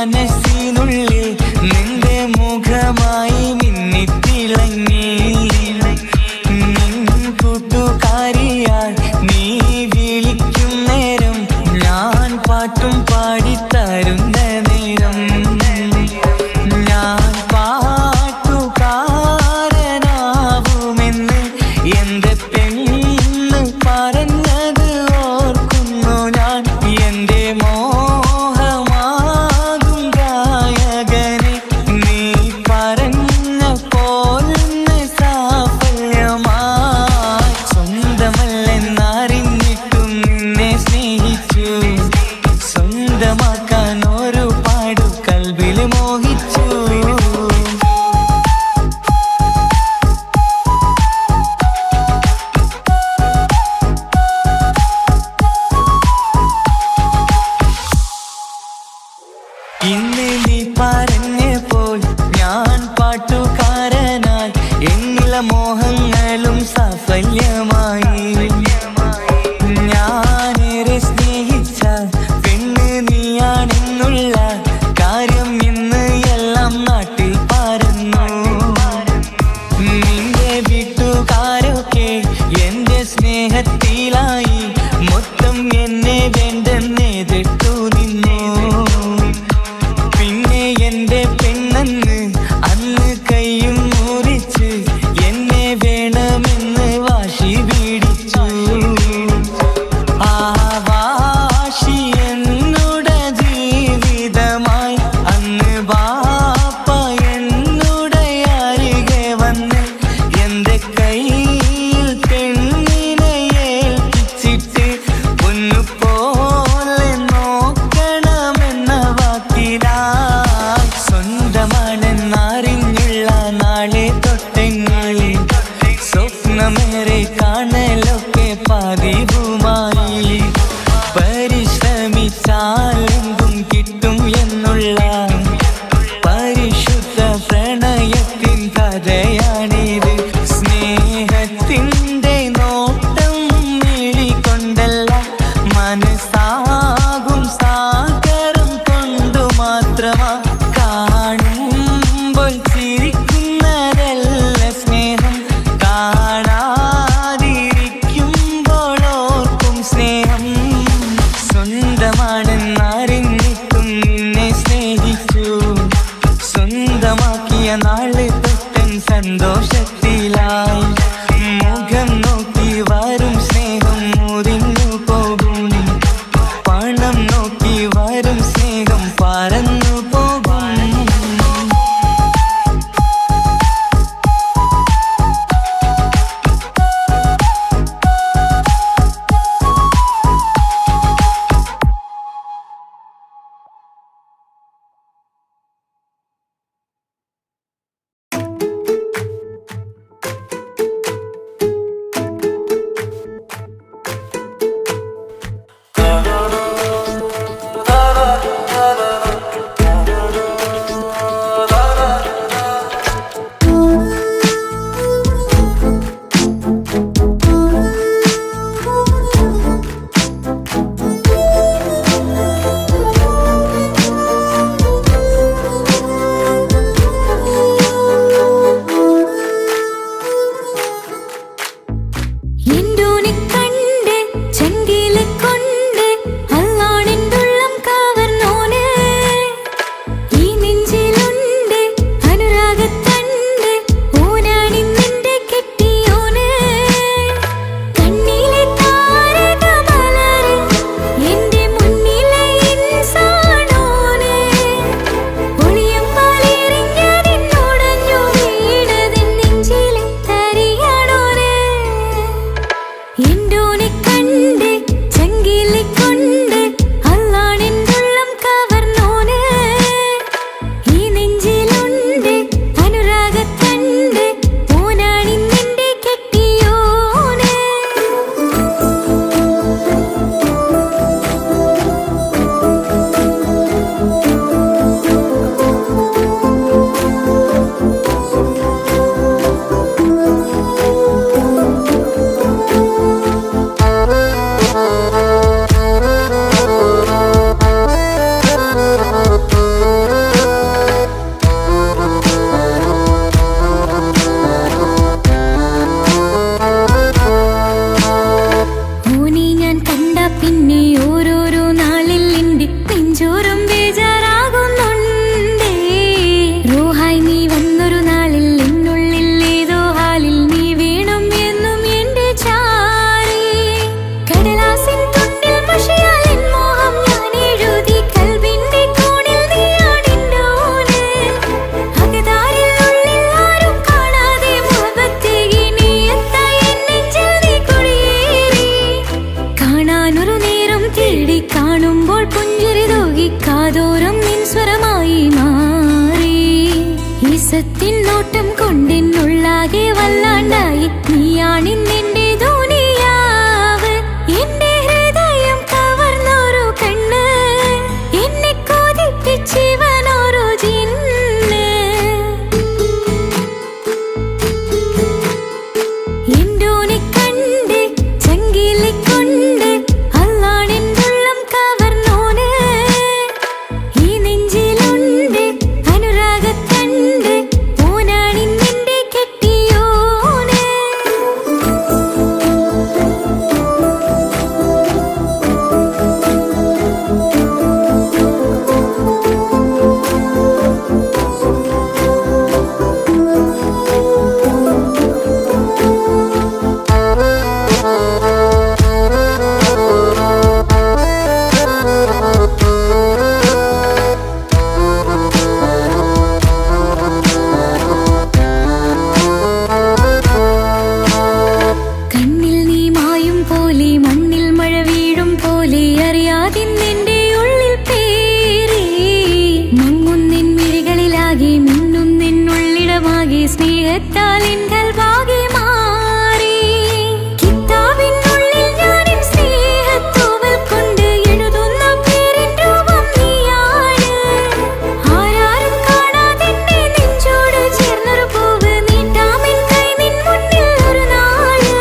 മനസ്സിനുള്ളിൽ നിന്റെ മുഖമായി മിന്നിത്തിളങ്ങി കൂട്ടുകാരിയായി നീ വിളിക്കും നേരം ഞാൻ പാട്ടും പാടിത്തരുന്ന നേരം ഞാൻ പാട്ടുകാരനാവുമെന്ന് എന്റെ പെണ്ണ് പറഞ്ഞത് ഓർക്കുന്നു ഞാൻ. എന്റെ മോഹമാകും ഗായകനെ നീ പറഞ്ഞ പോലൊന്ന് സാഫല്യമായി. സ്വന്തമല്ലെന്നറിഞ്ഞിട്ടും നിന്നെ സ്നേഹിച്ചു, സ്വന്തമാക്കാൻ ഒരുപാട് കൽബിൽ മോഹിച്ചു. ഇന്ന് നീ പറഞ്ഞപ്പോൾ ഞാൻ പാട്ടുകാരനായി, എന്നിലെ മോഹങ്ങളും സാഫല്യമായി. ഞാനേറെ സ്നേഹിച്ച പെണ്ണ് നീയാണെന്നുള്ള കാര്യം ഇന്ന് എല്ലാം നാട്ടിൽ പരന്നു. നിന്റെ വീട്ടുകാരൊക്കെ എന്റെ സ്നേഹത്തിലായി, മൊത്തം എന്നെ വേണ്ടെന്നെതിർത്തു നിന്നു. പിന്നെ എന്റെ പെണ്ണെന്ന് അന്ന് കൈയും മുറിച്ച് എന്നെ വേണമെന്ന് വാശി പിടിച്ചു. ആ വാശി എന്നുടെ ജീവിതമായി. അന്ന് ബാപ്പ എന്നുടെ അരികെ വന്ന് എന്റെ കയ്യിൽ പെണ്ണിനെ ഏൽപ്പിച്ചിട്ട് പൊന്നുപോലെ നോക്കണമെന്ന വാക്കിലായി. സ്വന്തമാണെന്നറിഞ്ഞുള്ള നാളെ തൊട്ടെങ്കിൽ സ്വപ്നമേറെ കാണലൊക്കെ പതിവുമായി. പരിശ്രമിച്ചാൽ എന്തും കിട്ടും എന്നുള്ള പരിശുദ്ധ പ്രണയത്തിൻ കഥയാണിത്. സ്നേഹത്തിൻ്റെ നോട്ടം വിളികൊണ്ടല്ല, മനസ്സാകും സാഗരം കൊണ്ടു മാത്രമാ. കാണുമ്പോൾ ചിരിക്കുന്നതല്ല സ്നേഹം, കാണാതിരിക്കുമ്പോൾ ഓർക്കും സ്നേഹം. സ്വന്തമാണെന്നറിഞ്ഞിട്ടും നിന്നെ സ്നേഹിച്ചു, സ്വന്തമാക്കിയ നാള് തൊട്ടൻ സന്തോഷത്തിലായി. മുഖം നോക്കി വരും സ്നേഹം മുറിഞ്ഞു പോകും, പണം നോക്കി വരും സ്നേഹം പറന്നു പോകും. നേസത്തിൻ നോട്ടം കൊണ്ടെന്നുള്ളാകെ വല്ലാണ്ടായി. നീയാണിന്നെന്റെ ദുനിയാവ്, എന്റെ ഹൃദയം കവർന്നൊരു കണ്ണ്, എന്നെ കൊതിപ്പിച്ചിവനൊരു ജിന്ന്. എന്തോനെ കണ്ട് ചങ്കിലിക്കൊണ്ട് അല്ലാണെന്നുള്ളം കവർന്നോന്. ഈ നെഞ്ചിലുണ്ട് അനുരാഗത്തണ്ട്, ഓനാണിന്നെന്റെ കെട്ടിയോന്. കണ്ണിൽ നീ മായും പോലെ, മണ്ണിൽ മഴ വീഴും പോലെ, അറിയാതിന്നെന്റെ ഉള്ളിൽ പേറി. മങ്ങുന്നിൻ മിഴികളിലാകെ, മിന്നുന്നിന്നുള്ളിടമാകെ, സ്നേഹത്താൽ എൻ കൽവാകെ മാറി. കിതാബിനുള്ളിൽ ഞാനിൻ സ്നേഹത്തൂവൽ കൊണ്ട് എഴുതുന്ന പേരിൻ രൂപം നീയാണ്. ആരാരും കാണാതെന്റെ നെഞ്ചോട് ചേർന്നൊരു പൂവ് നീട്ടാമെൻ കൈ നിൻ മുന്നിൽ ഒരു നാള്.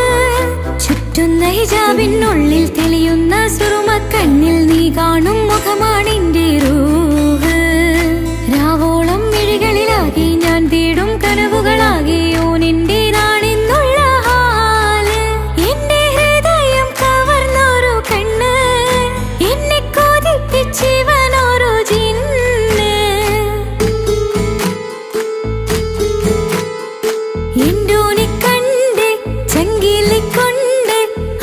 ചുറ്റുന്ന ഹിജാബിനുള്ളിൽ തെളിയുന്ന സുറുമ കണ്ണിൽ നീ കാണും മുഖമാണെന്റെ റൂഹ്. രാവോളം മിഴികളിലാകെ ഞാൻ തേടും കനവുകളാകെ ഓനെന്റേതാണെന്നുള്ള ഹാല്. എന്റെ ഹൃദയം കവർന്നൊരു കണ്ണ്, എന്നെ കൊതിപ്പിച്ചിവനൊരു ജിന്ന്. എന്തോനെ കണ്ട് ചങ്കിലിക്കൊണ്ട്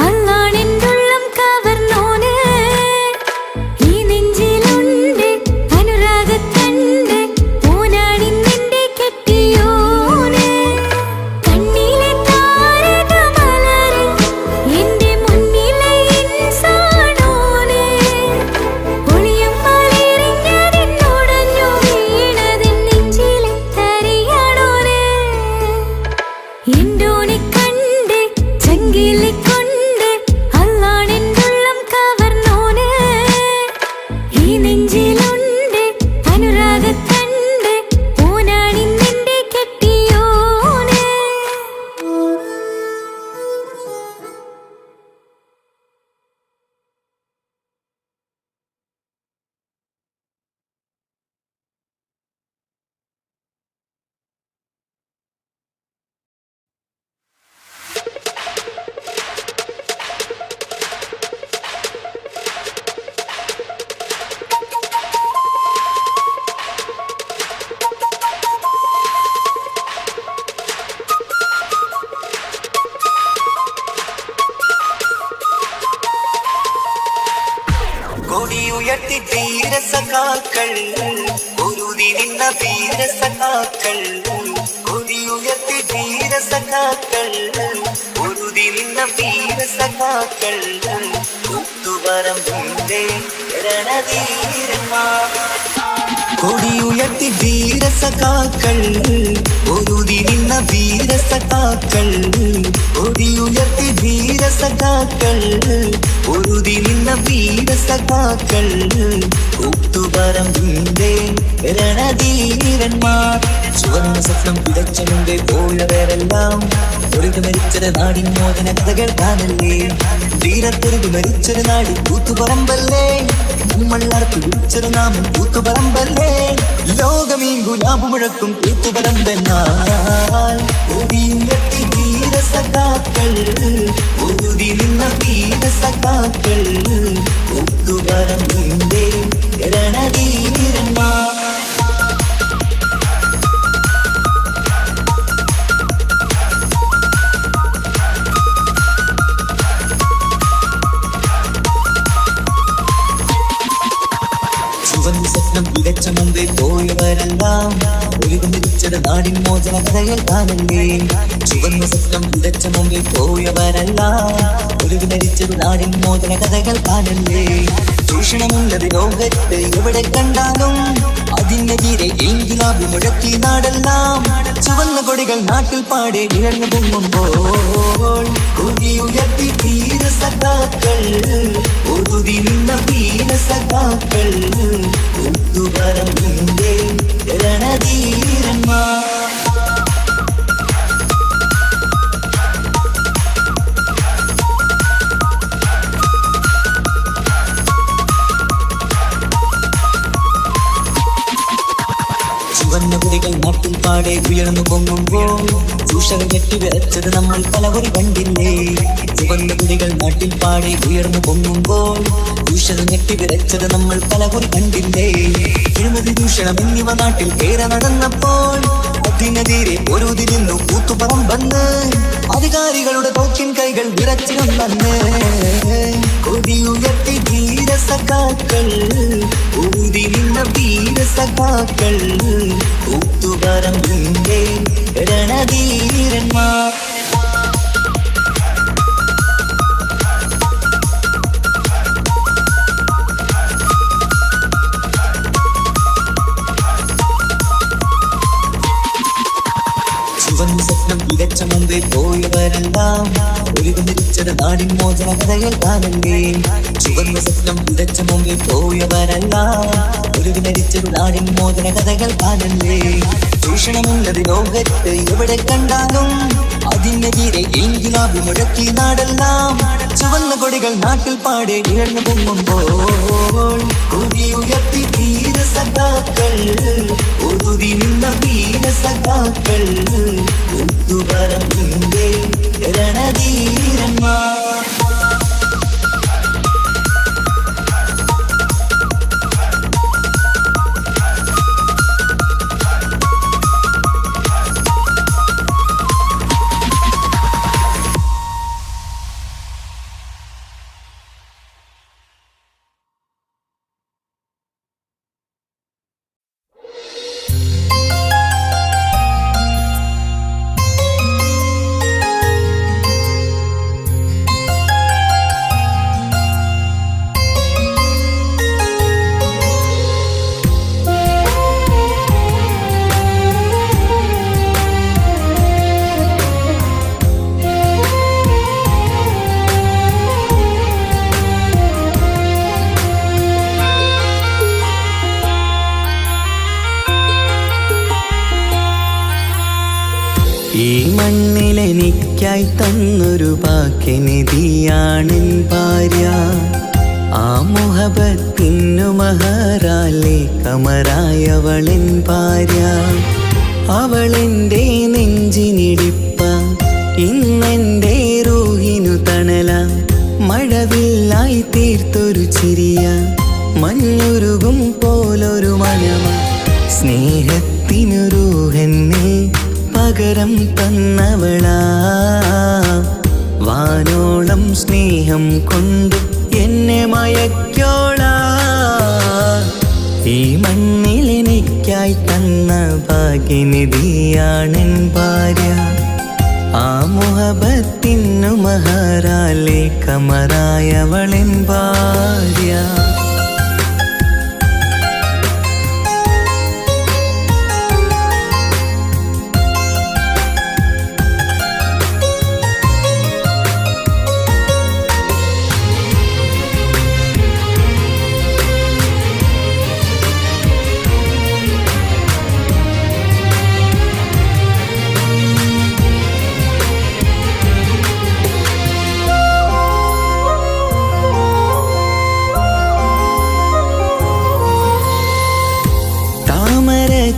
അല്ലാണെന്നുള്ളം കവർന്നോന്. ഈ നെഞ്ചിലുണ്ട് അനുരാഗത്തണ്ട്, ഓനാണിന്നെന്റെ കെട്ടിയോന്. കണ്ണിലെ താരകമലര്, എന്റെ മുന്നിലെ ഇൻസാനോന്. ഒളിയമ്പാലെറിഞ്ഞതെന്നുടഞ്ഞു വീണതെൻ നെഞ്ചിലെ തരിയാണോന്. എന്തോനെ കണ്ട് ചങ്കിലിക്കൊണ്ട് അല്ലാണെന്നുള്ളം കവർന്നോന്. ഈ നെഞ്ചിലുണ്ട് അനുരാഗത്തണ്ട്, ഓനാണിന്നെന്റെ കെട്ടിയോന്. കൊടിയുയർത്തി ധീരസഖാക്കൾ, പൊരുതി നിന്ന വീരസഖാക്കൾ. കൊടിയുയർത്തി ധീരസഖാക്കൾ, പൊരുതി നിന്ന വീരസഖാക്കൾ. കൂത്തുപറമ്പിന്റെ രണധീരന്മാർ. കൊടിയുയർത്തി ധീരസഖാക്കൾ, പൊരുതി നിന്ന വീരസഖാക്കൾ. കൊടിയുയർത്തി ധീരസഖാക്കൾ, പൊരുതി നിന്ന വീരസഖാക്കൾ. കൂത്തുപറമ്പിന്റെ രണധീരന്മാർ. ചുവന്ന സ്വപ്നം വിതച്ചതിന്റെ പോയവരെല്ലാം ഒരുങ്ങി മരിച്ചത് നാടിൻ മോചന കഥ കേൾക്കാനല്ലേ. ധീരത്തൊരുങ്ങി മരിച്ചൊരു നാട് കൂത്തുപറമ്പല്ലേ. നമ്മളർത്ത് വിളിച്ചൊരു നാമം കൂത്തുപറമ്പല്ലേ. ലോകമീ ഗുലാബ് മുഴക്കും കൂത്തുപറമ്പെന്നാൽ. കൊടിയുയർത്തി ധീരസഖാക്കൾ, പൊരുതി നിന്ന വീരസഖാക്കൾ. കൂത്തുപറമ്പിന്റെ രണധീരന്മാർ. ചുവന്ന സ്വപ്നം വിതച്ച മുമ്പേ പോയവരെല്ലാം ഒരുങ്ങി മരിച്ചത് നാടിൻ മോചന കഥ കേൾക്കാനല്ലേ. ചുവന്ന സ്വപ്നം വിതച്ച മുമ്പേ പോയവരെല്ലാം ഒരുങ്ങി മരിച്ചത് നാടിൻ മോചന കഥകൾ കാണല്ലേ. ചൂഷണമുള്ളത് ലോകത്ത് എവിടെ കണ്ടാലും അതിനെതിരെ എങ്കിൽ ഇൻകിലാബ് മുഴക്കി നാടെല്ലാം ചുവന്ന കൊടികൾ നാട്ടിൽ പാടെ ഇഴഞ്ഞു പൊങ്ങുമ്പോൾ ഉയർത്തി ധീര സഖാക്കൾ ഒതുതി നിന്ന വീര സഖാക്കൾ ഒത്തുപറമ്പിന്റെ രണധീരന്മാർ. ചുവന്ന കൊടികൾ നാട്ടിൽ പാടെ ഉയർന്നു പൊങ്ങുമ്പോൾ ചൂഷകൾ ഞെട്ടി വിറച്ചത് നമ്മൾ പലവരി കണ്ടില്ലേ. ചുവന്ന കൊടികൾ നാട്ടിൽ പാടെ ഉയർന്നു പൊങ്ങുമ്പോൾ ചൂഷകൾ ഞെട്ടി വിറച്ചത് നമ്മൾ പലവരി കണ്ടില്ലേ. അഴിമതി ചൂഷണം എന്നിവ നാട്ടിൽ ഏറെ നടന്നപ്പോൾ അതിനെതിരെ പൊരുതിരുന്നു കൂത്തുപറമ്പെന്ന് അധികാരികളുടെ തോക്കിൻ കൈകൾ വിറച്ചിരുന്നെന്ന്. കൊടിയുയർത്തി ധീര സഖാക്കൾ ഊതി നിന്ന വീര സഖാക്കൾ കൂത്തുപറമ്പിന്റെ രണധീരന്മാർ. ചുവന്ന സ്വപ്നം വിതച്ച മുമ്പേ പോയവരെല്ലാം ഒരുമിച്ചത് നാടിൻ മോചന കഥകൾ കാണണ്ടേ. ചുവന്ന സ്വപ്നം വിതച്ച മുമ്പേ പോയവരെല്ലാം ഒരുമിച്ചത് നാടിൻ മോചന കഥകൾ കാണണ്ടേ. ചൂഷണമുള്ളത് ലോകത്ത് എവിടെ കണ്ടാലും അതിനെതിരെ ഇൻകിലാബ് മുഴക്കി നാടെല്ലാം ചുവന്ന കൊടികൾ നാട്ടിൽ പാടെ ഇഴഞ്ഞു പൊങ്ങുമ്പോൾ ഉയർത്തി ധീര സഖാക്കൾ ഒതുതി നിന്ന വീര സഖാക്കൾ ഒത്തുപറമ്പിന്റെ രണധീരന്മാർ. ഈ മണ്ണിലെനിക്കായി തന്നൊരു ഭാഗ്യനിധിയാണെൻ ഭാര്യ. ആ മുഹബത്തിനു മഹറാലെ കമറായവളെൻ ഭാര്യ. അവളെൻ്റെ നെഞ്ചിനിടിപ്പ ഇന്നെൻ്റെ റൂഹിനു തണല. മഴവില്ലായി തീർത്തൊരു ചിരിയ മഞ്ഞുരുകും പോലൊരു മനമ. സ്നേഹത്തിനു റൂഹെന്നെ പകരം തന്നവളാ. വാനോളം സ്നേഹം കൊണ്ട് എന്നെ മയക്കോളാ. ഈ മണ്ണിലെനിക്കായി തന്ന ഭാഗ്യനിധിയാണെൻ ഭാര്യ. ആ മുഹബത്തിനു മഹറാലെ കമറായവളെൻ ഭാര്യ.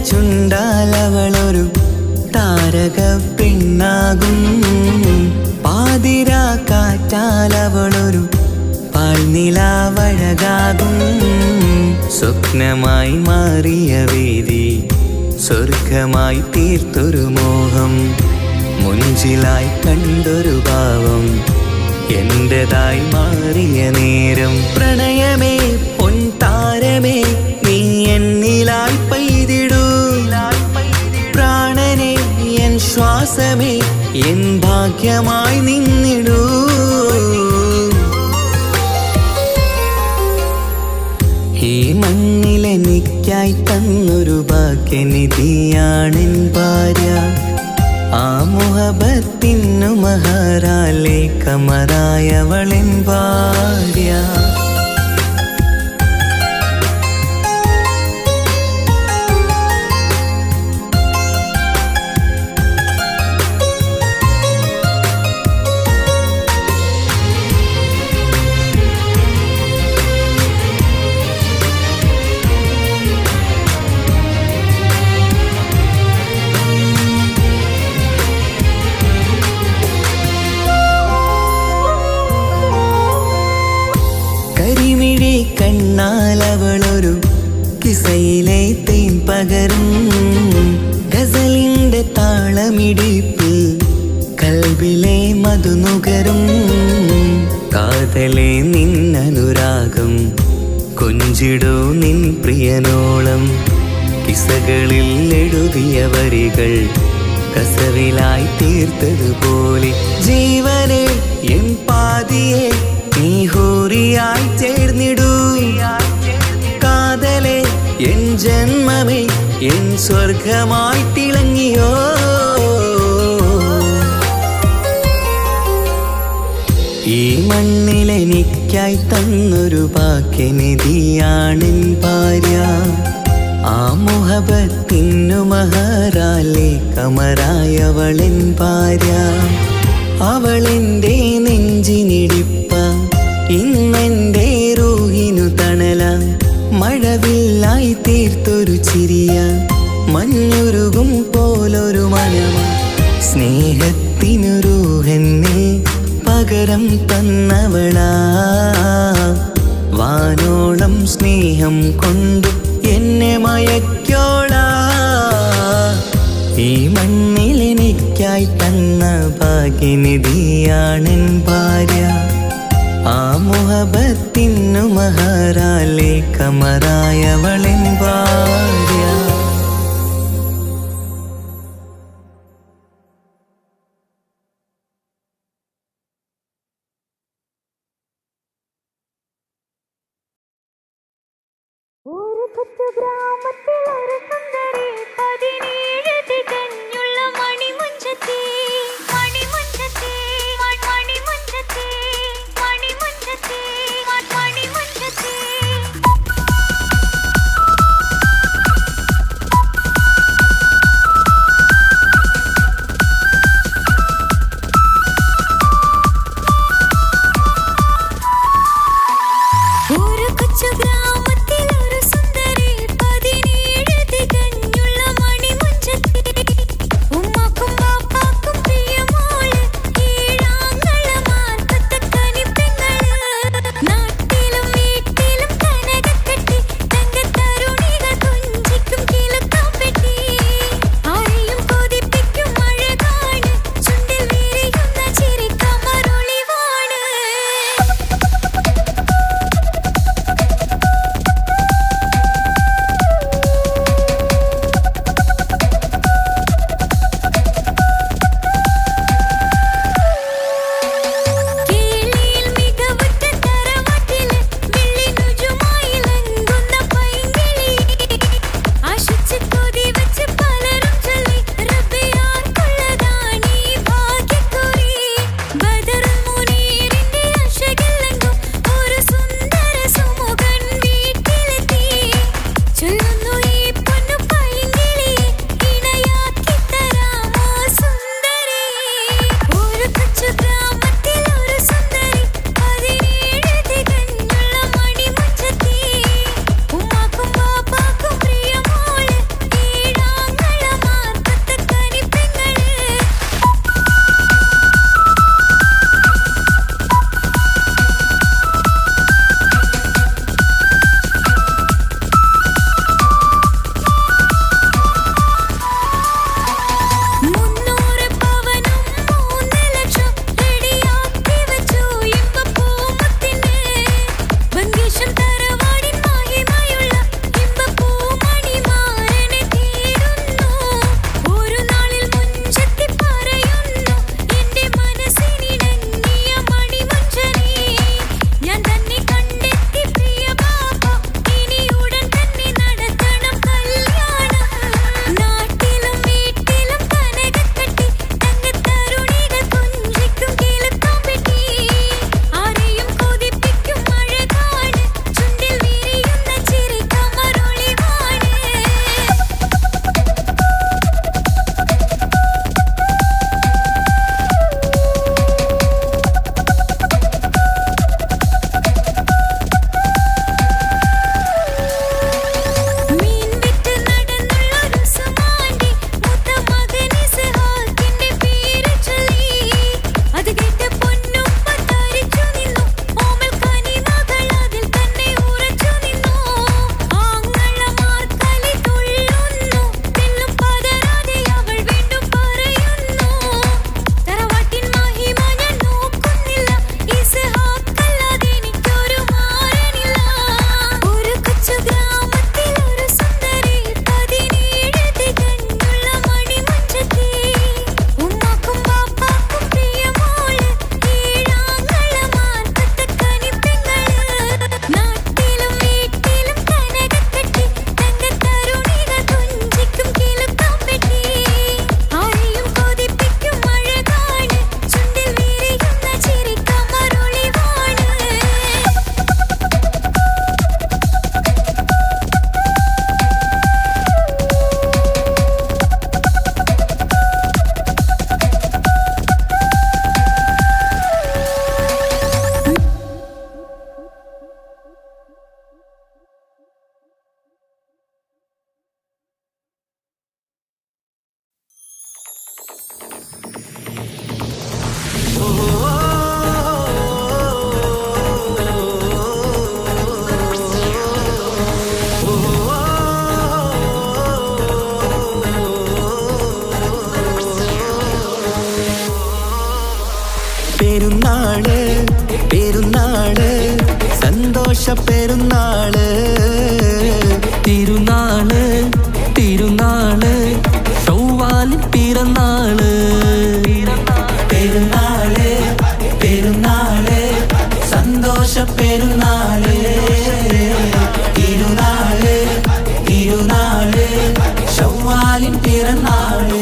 ചുണ്ടാലവളൊരു താരക പെണ്ണാകും. പാതിരാ കാറ്റാലവളൊരു പാൽനിലാവഴകാകും. സ്വപ്നമായി മാറിയ വേദി സ്വർഗമായി തീർത്തൊരു മോഹം. മുഞ്ചിലായി കണ്ടൊരു ഭാവം എന്റേതായി മാറിയ നേരം. പ്രണയമേ പൊൻതാരമേ നീ എന്നിലായി പെയ്തിടൂ. പ്രാണനെ എൻ ശ്വാസമേ എൻ ഭാഗ്യമായി നിന്നിടൂ. ഈ മണ്ണിലെനിക്കായി തന്നൊരു ഭാഗ്യ ഭാഗ്യനിധിയാണെൻ ഭാര്യ. ആ മുഹബത്തിനു മഹറാലെ കമറായവളെൻ ഭാര്യ. കരിമിഴി കണ്ണാലവളൊരു കിസയിലെ തേൻ പകരും. ഗസലിന്റെ താളമിടിപ്പിൽ കൽബിലെ മധുനുകരും. കാതലെ നിന്നനുരാഗം കൊഞ്ചിടൂ നിൻ പ്രിയനോളം. കിസകളിൽ എഴുതിയ വരികൾ കസവിലായി തീർത്തതുപോലെ ജീവനെ എൻ പാതിയെ നീ ഹൂറിയായി ചേർന്നിടൂ. കാതലെ എൻ ജന്മമേ എൻ സ്വർഗമായി തിളങ്ങിയോ. ഈ മണ്ണിലെനിക്കായി തന്നൊരു ഭാഗ്യനിധിയാണെൻ ഭാര്യ. ആ മുഹബത്തിനു മഹറാലെ കമറായവളെൻ ഭാര്യ. അവളെന്റെ നെഞ്ചിനിടിപ്പ, ഇന്നെന്റെ റൂഹിനു തണല. മഴവില്ലായി തീർത്തൊരു ചിരിയ, മഞ്ഞുരുകും പോലൊരു മനമ. സ്നേഹത്തിനു റൂഹെന്നിൽ പകരം തന്നവളാ. വാനോളം സ്നേഹം കൊണ്ടു എന്നെ മയക്കോളാ. ഈ മണ്ണിലെനിക്കായി തന്ന ഭാഗ്യനിധിയാണെൻ ഭാര്യ. ആ മുഹബത്തിനു മഹറാലെ കമറായവളെൻ ഭാര്യ. ഒരു കൊച്ചു ഗ്രാമത്തിൽ ഒരു സുന്ദരി 17 തികഞ്ഞുള്ള മണിമുഞ്ചത്തി മണിമുഞ്ചത്തി മണിമുഞ്ചത്തി മണിമുഞ്ചത്തി മണിമുഞ്ചത്തി. പെരുന്നാള് തിരുനാള് തിരുനാള് ചൊവ്വാലിൻ പിറന്നാള് പെരുന്നാള് പെരുന്നാള് സന്തോഷ പെരുന്നാള് തിരുനാള് തിരുനാള് ചൊവ്വാലിൻ പിറന്നാള്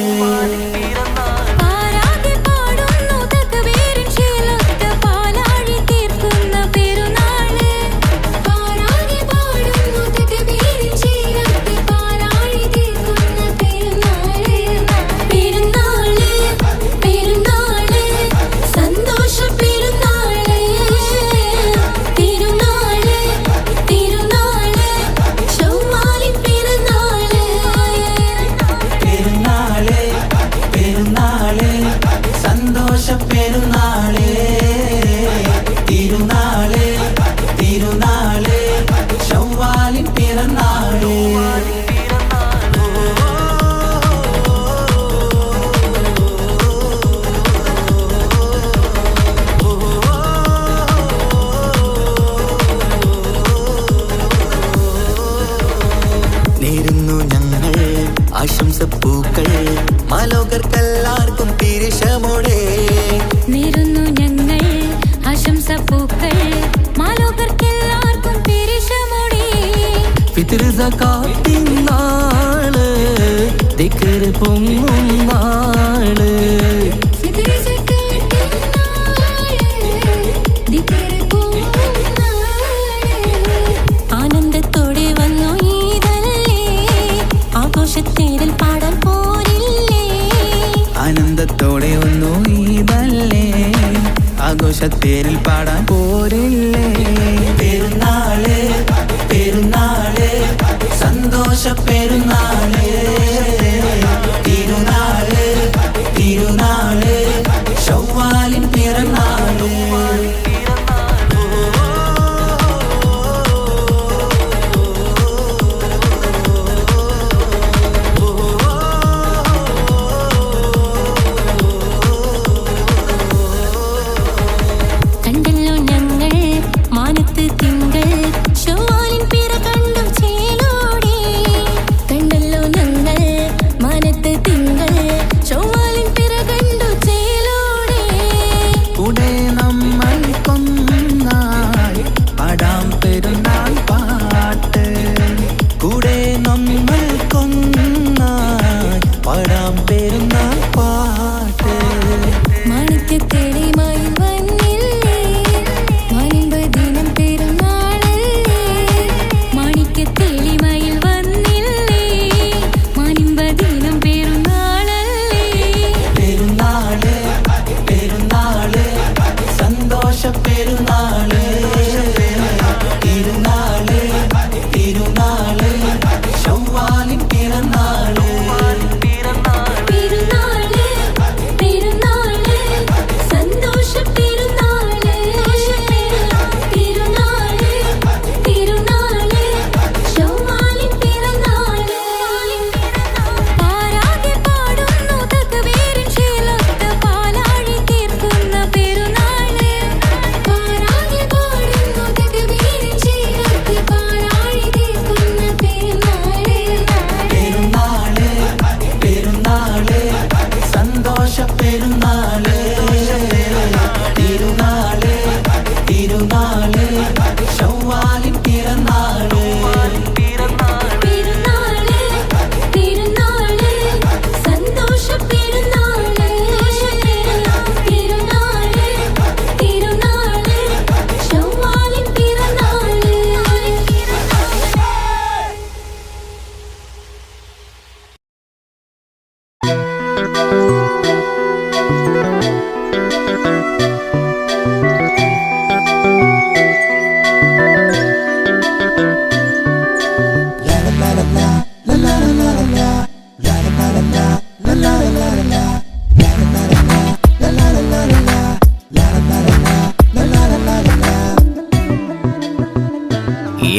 ആശംസപ്പൂക്കൾ മാലോകർക്കെല്ലാവർക്കും പിരിശമോടെ നേരുന്നു ഞങ്ങൾ ആശംസപ്പൂക്കൾ മാലോകർക്കെല്ലാവർക്കും പിരിശമോടെ ഫിത്ർ സകാത്തിൻ നാള് ദിക്ർ പൊങ്ങും നാള് ആനന്ദത്തോടെ വന്നു ഈദല്ലേ ആഘോഷത്തേരിൽ പാടാൻ പോരില്ലേ ആനന്ദത്തോടെ വന്നു ഈദല്ലേ ആഘോഷത്തേരിൽ പാടാൻ പോരില്ലേ പെരുന്നാള് പെരുന്നാള് സന്തോഷ പെരുന്നാള് തിരുനാള് തിരുനാള് ചൊവ്വാലിൻ പിറന്നാള് കണ്ടല്ലോ ഞങ്ങൾ മാനത്ത് തിങ്കൾ ചൊവ്വാലിൻ പിറ കണ്ടു ചേലോടെ കണ്ടല്ലോ ഞങ്ങൾ മാനത്ത് തിങ്കൾ ചൊവ്വാലിൻ പിറ കണ്ടു ചേലോടെ കൂടെ നമ്മൾ കൊന്നായി പാടാം പെരുന്നാൾ പാട്ട് കൂടെ നമ്മൾ കൊന്നായി പാടാം പെരുന്നാൾ പാട്ട് മാണിക്യത്തേടിമായി വന്നില്ലേ മാനിമ്പ് ദിനം പെരുന്നാളല്ലേ മാണിക്യത്തേളിമയിൽ വന്നില്ലേ മാനിമ്പ് ദിനം പെരുന്നാളല്ലേ പെരുന്നാള് പെരുന്നാള് സന്തോഷ പെരുന്നാള് തിരുനാള് തിരുനാള് ചൊവ്വാലിൻ പിറന്നാള് പെരുന്നാള് പെരുന്നാള് സന്തോഷ പെരുന്നാള് തിരുനാള് തിരുനാള് ചൊവ്വാലിൻ പിറന്നാള് പാരാകെ പാടുന്നു തക്ബീരിൻ ശീലത്ത് പാലാഴി തീർക്കുന്ന പെരുന്നാള് പാരാകെ പാടുന്നു തക്ബീരിൻ ശീലത്ത് പാലാഴി തീർക്കുന്ന പെരുന്നാള് പെരുന്നാള് പെരുന്നാള് സന്തോഷ പെരുന്നാള് തിരുനാള് തിരുനാള് ചൊവ്വാലിൻ പിറന്നാള് പെരുന്നാള് പെരുന്നാള് സന്തോഷ പെരുന്നാള് തിരുനാള് തിരുനാള് ചൊവ്വാലിൻ പിറന്നാള്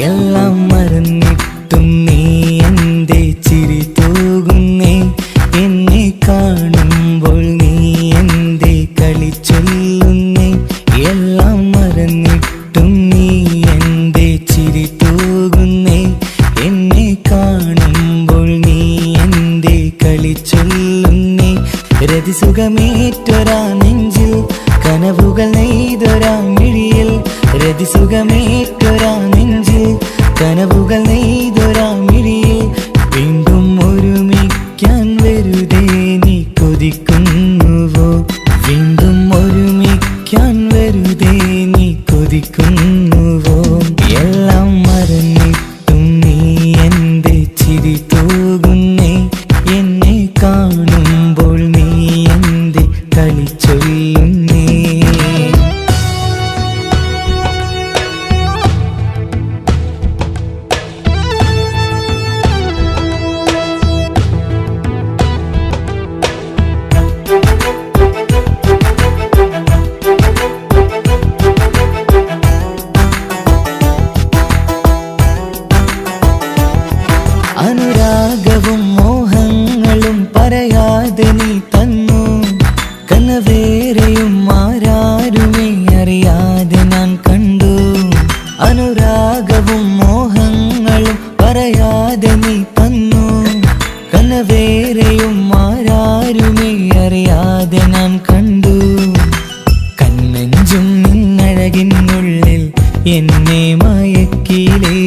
എല്ലാം മറന്നിട്ടും നീ എന്റെ ചിരി തൂകുന്നേ എന്നെ കാണുമ്പോൾ കളി ചൊല്ലുന്നേ രതിസുഖമേറ്റൊരാ നെഞ്ചിൽ കനവുകൾ നെയ്തൊരാ മിഴിയിൽ രതിസുഖമേറ്റൊരാ നെഞ്ചിൽ കനവുകൾ നെയ്തൊരാ മിഴിയിൽ വീണ്ടും ഒരുമിക്കാൻ വെറുതെ നീ കൊതിക്കുന്നുവോ വീണ്ടും ഒരുമിക്കാൻ വെറുതെ നീ കൊതിക്കുന്നുവോ എല്ലാം മറന്നിട്ടും നീ എന്റെ ചിരി തൂകുന്നേ എന്നെ കാണുമ്പോൾ നീ എന്റെ കളി ചൊല്ലുന്നേ അനുരാഗവും മോഹങ്ങളും പറയാതെ നീ തന്നു കനവേറെയും ആരാരുമേ അറിയാതെ ഞാൻ കണ്ടു അനുരാഗവും മോഹങ്ങളും പറയാതെ നീ തന്നു കനവേറെയും ആരാരുമേ അറിയാതെ ഞാൻ കണ്ടു കണ്ണഞ്ചും നിന്നഴകിനുള്ളിൽ എന്നെ മയക്കിയിലേ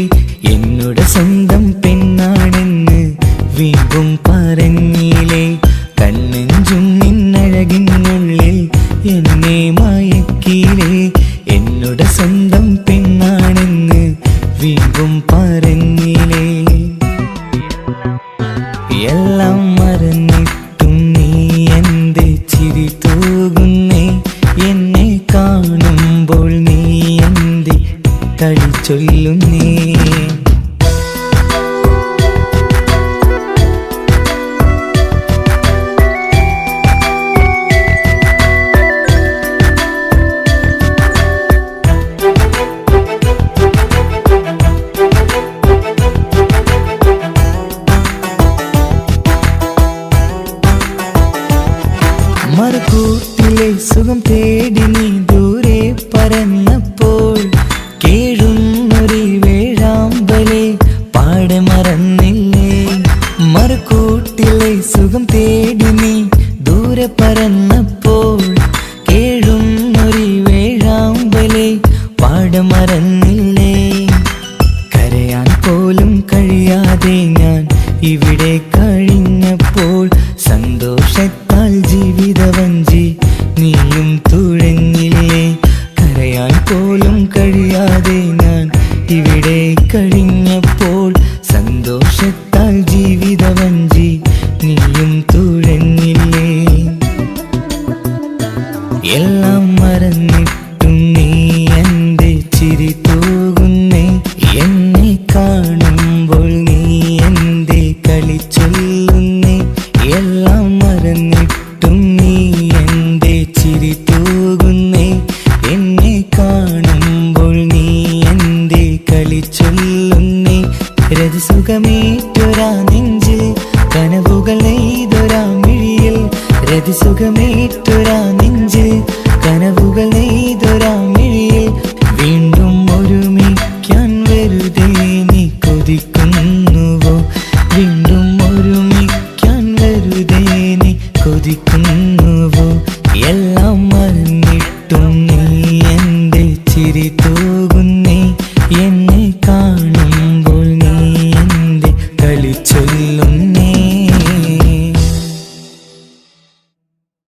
എന്നോട് സ്വന്തം പെണ്ണാണെന്ന് വീണ്ടും പറഞ്ഞില്ലേ കണ്ണെഞ്ചും നിന്നഴകിനുള്ളിൽ എന്നെ മയക്കിയില്ലേ എന്നോട് സ്വന്തം പെണ്ണാണെന്ന് വീണ്ടും പറഞ്ഞില്ലേ എല്ലാം മറന്നിട്ടും നീ എന്റെ ചിരി തൂകുന്നേ എന്നെ കാണുമ്പോൾ നീ എന്റെ കളി ചൊല്ലുന്നേ മറുകൂട്ടിലെ സുഖം തേടി നീ ദൂരെ പറന്നപ്പോൾ കേഴുന്നൊരു വേഴാമ്പലെ പാടെ മറന്നില്ലേ മറുകൂട്ടിലെ സുഖം തേടി നീ ദൂരെ പറന്നപ്പോൾ കേഴുന്നൊരു വേഴാമ്പലെ പാടെ മറന്നില്ലേ കരയാൻ പോലും കഴിയാതെ ഞാൻ ഇവിടെ കഴിഞ്ഞപ്പോൾ സന്തോഷത്താൽ ജീവിതവഞ്ചി നീയും തുഴഞ്ഞില്ലേ കരയാൻ പോലും കഴിയാതെ ഞാൻ ഇവിടെ കഴിഞ്ഞപ്പോൾ സന്തോഷത്താൽ ജീവിതവഞ്ചി നീയും തുഴഞ്ഞില്ലേ എല്ലാം മറന്നിട്ടും നീ എന്റെ ചിരി തൂകുന്നേ എന്നെ കാണുമ്പോൾ നീ എന്റെ കളി ചൊല്ലുന്നേ എല്ലാം മറന്നിട്ടും നീ എന്റെ ചിരി തൂകുന്നേ എന്നെ കാണുമ്പോൾ നീ എന്റെ കളി ചൊല്ലുന്നേ രതിസുഖമേറ്റൊരാ നെഞ്ചിൽ കനവുകൾ നെയ്തൊരാ മിഴിയിൽ രതിസുഖമേറ്റൊരാ നെഞ്ചിൽ കനവുകൾ നെയ്തൊരാ മിഴിയിൽ വീണ്ടും ഒരുമിക്കാൻ വെറുതെ നീ കൊതിക്കുന്നുവോ വീണ്ടും ഒരുമിക്കാൻ വെറുതെ നീ കൊതിക്കുന്നുവോ എല്ലാം മറന്നിട്ടും നീ എന്റെ ചിരി തൂകുന്നേ എന്നെ കാണുമ്പോൾ നീ എന്റെ കളി ചൊല്ലും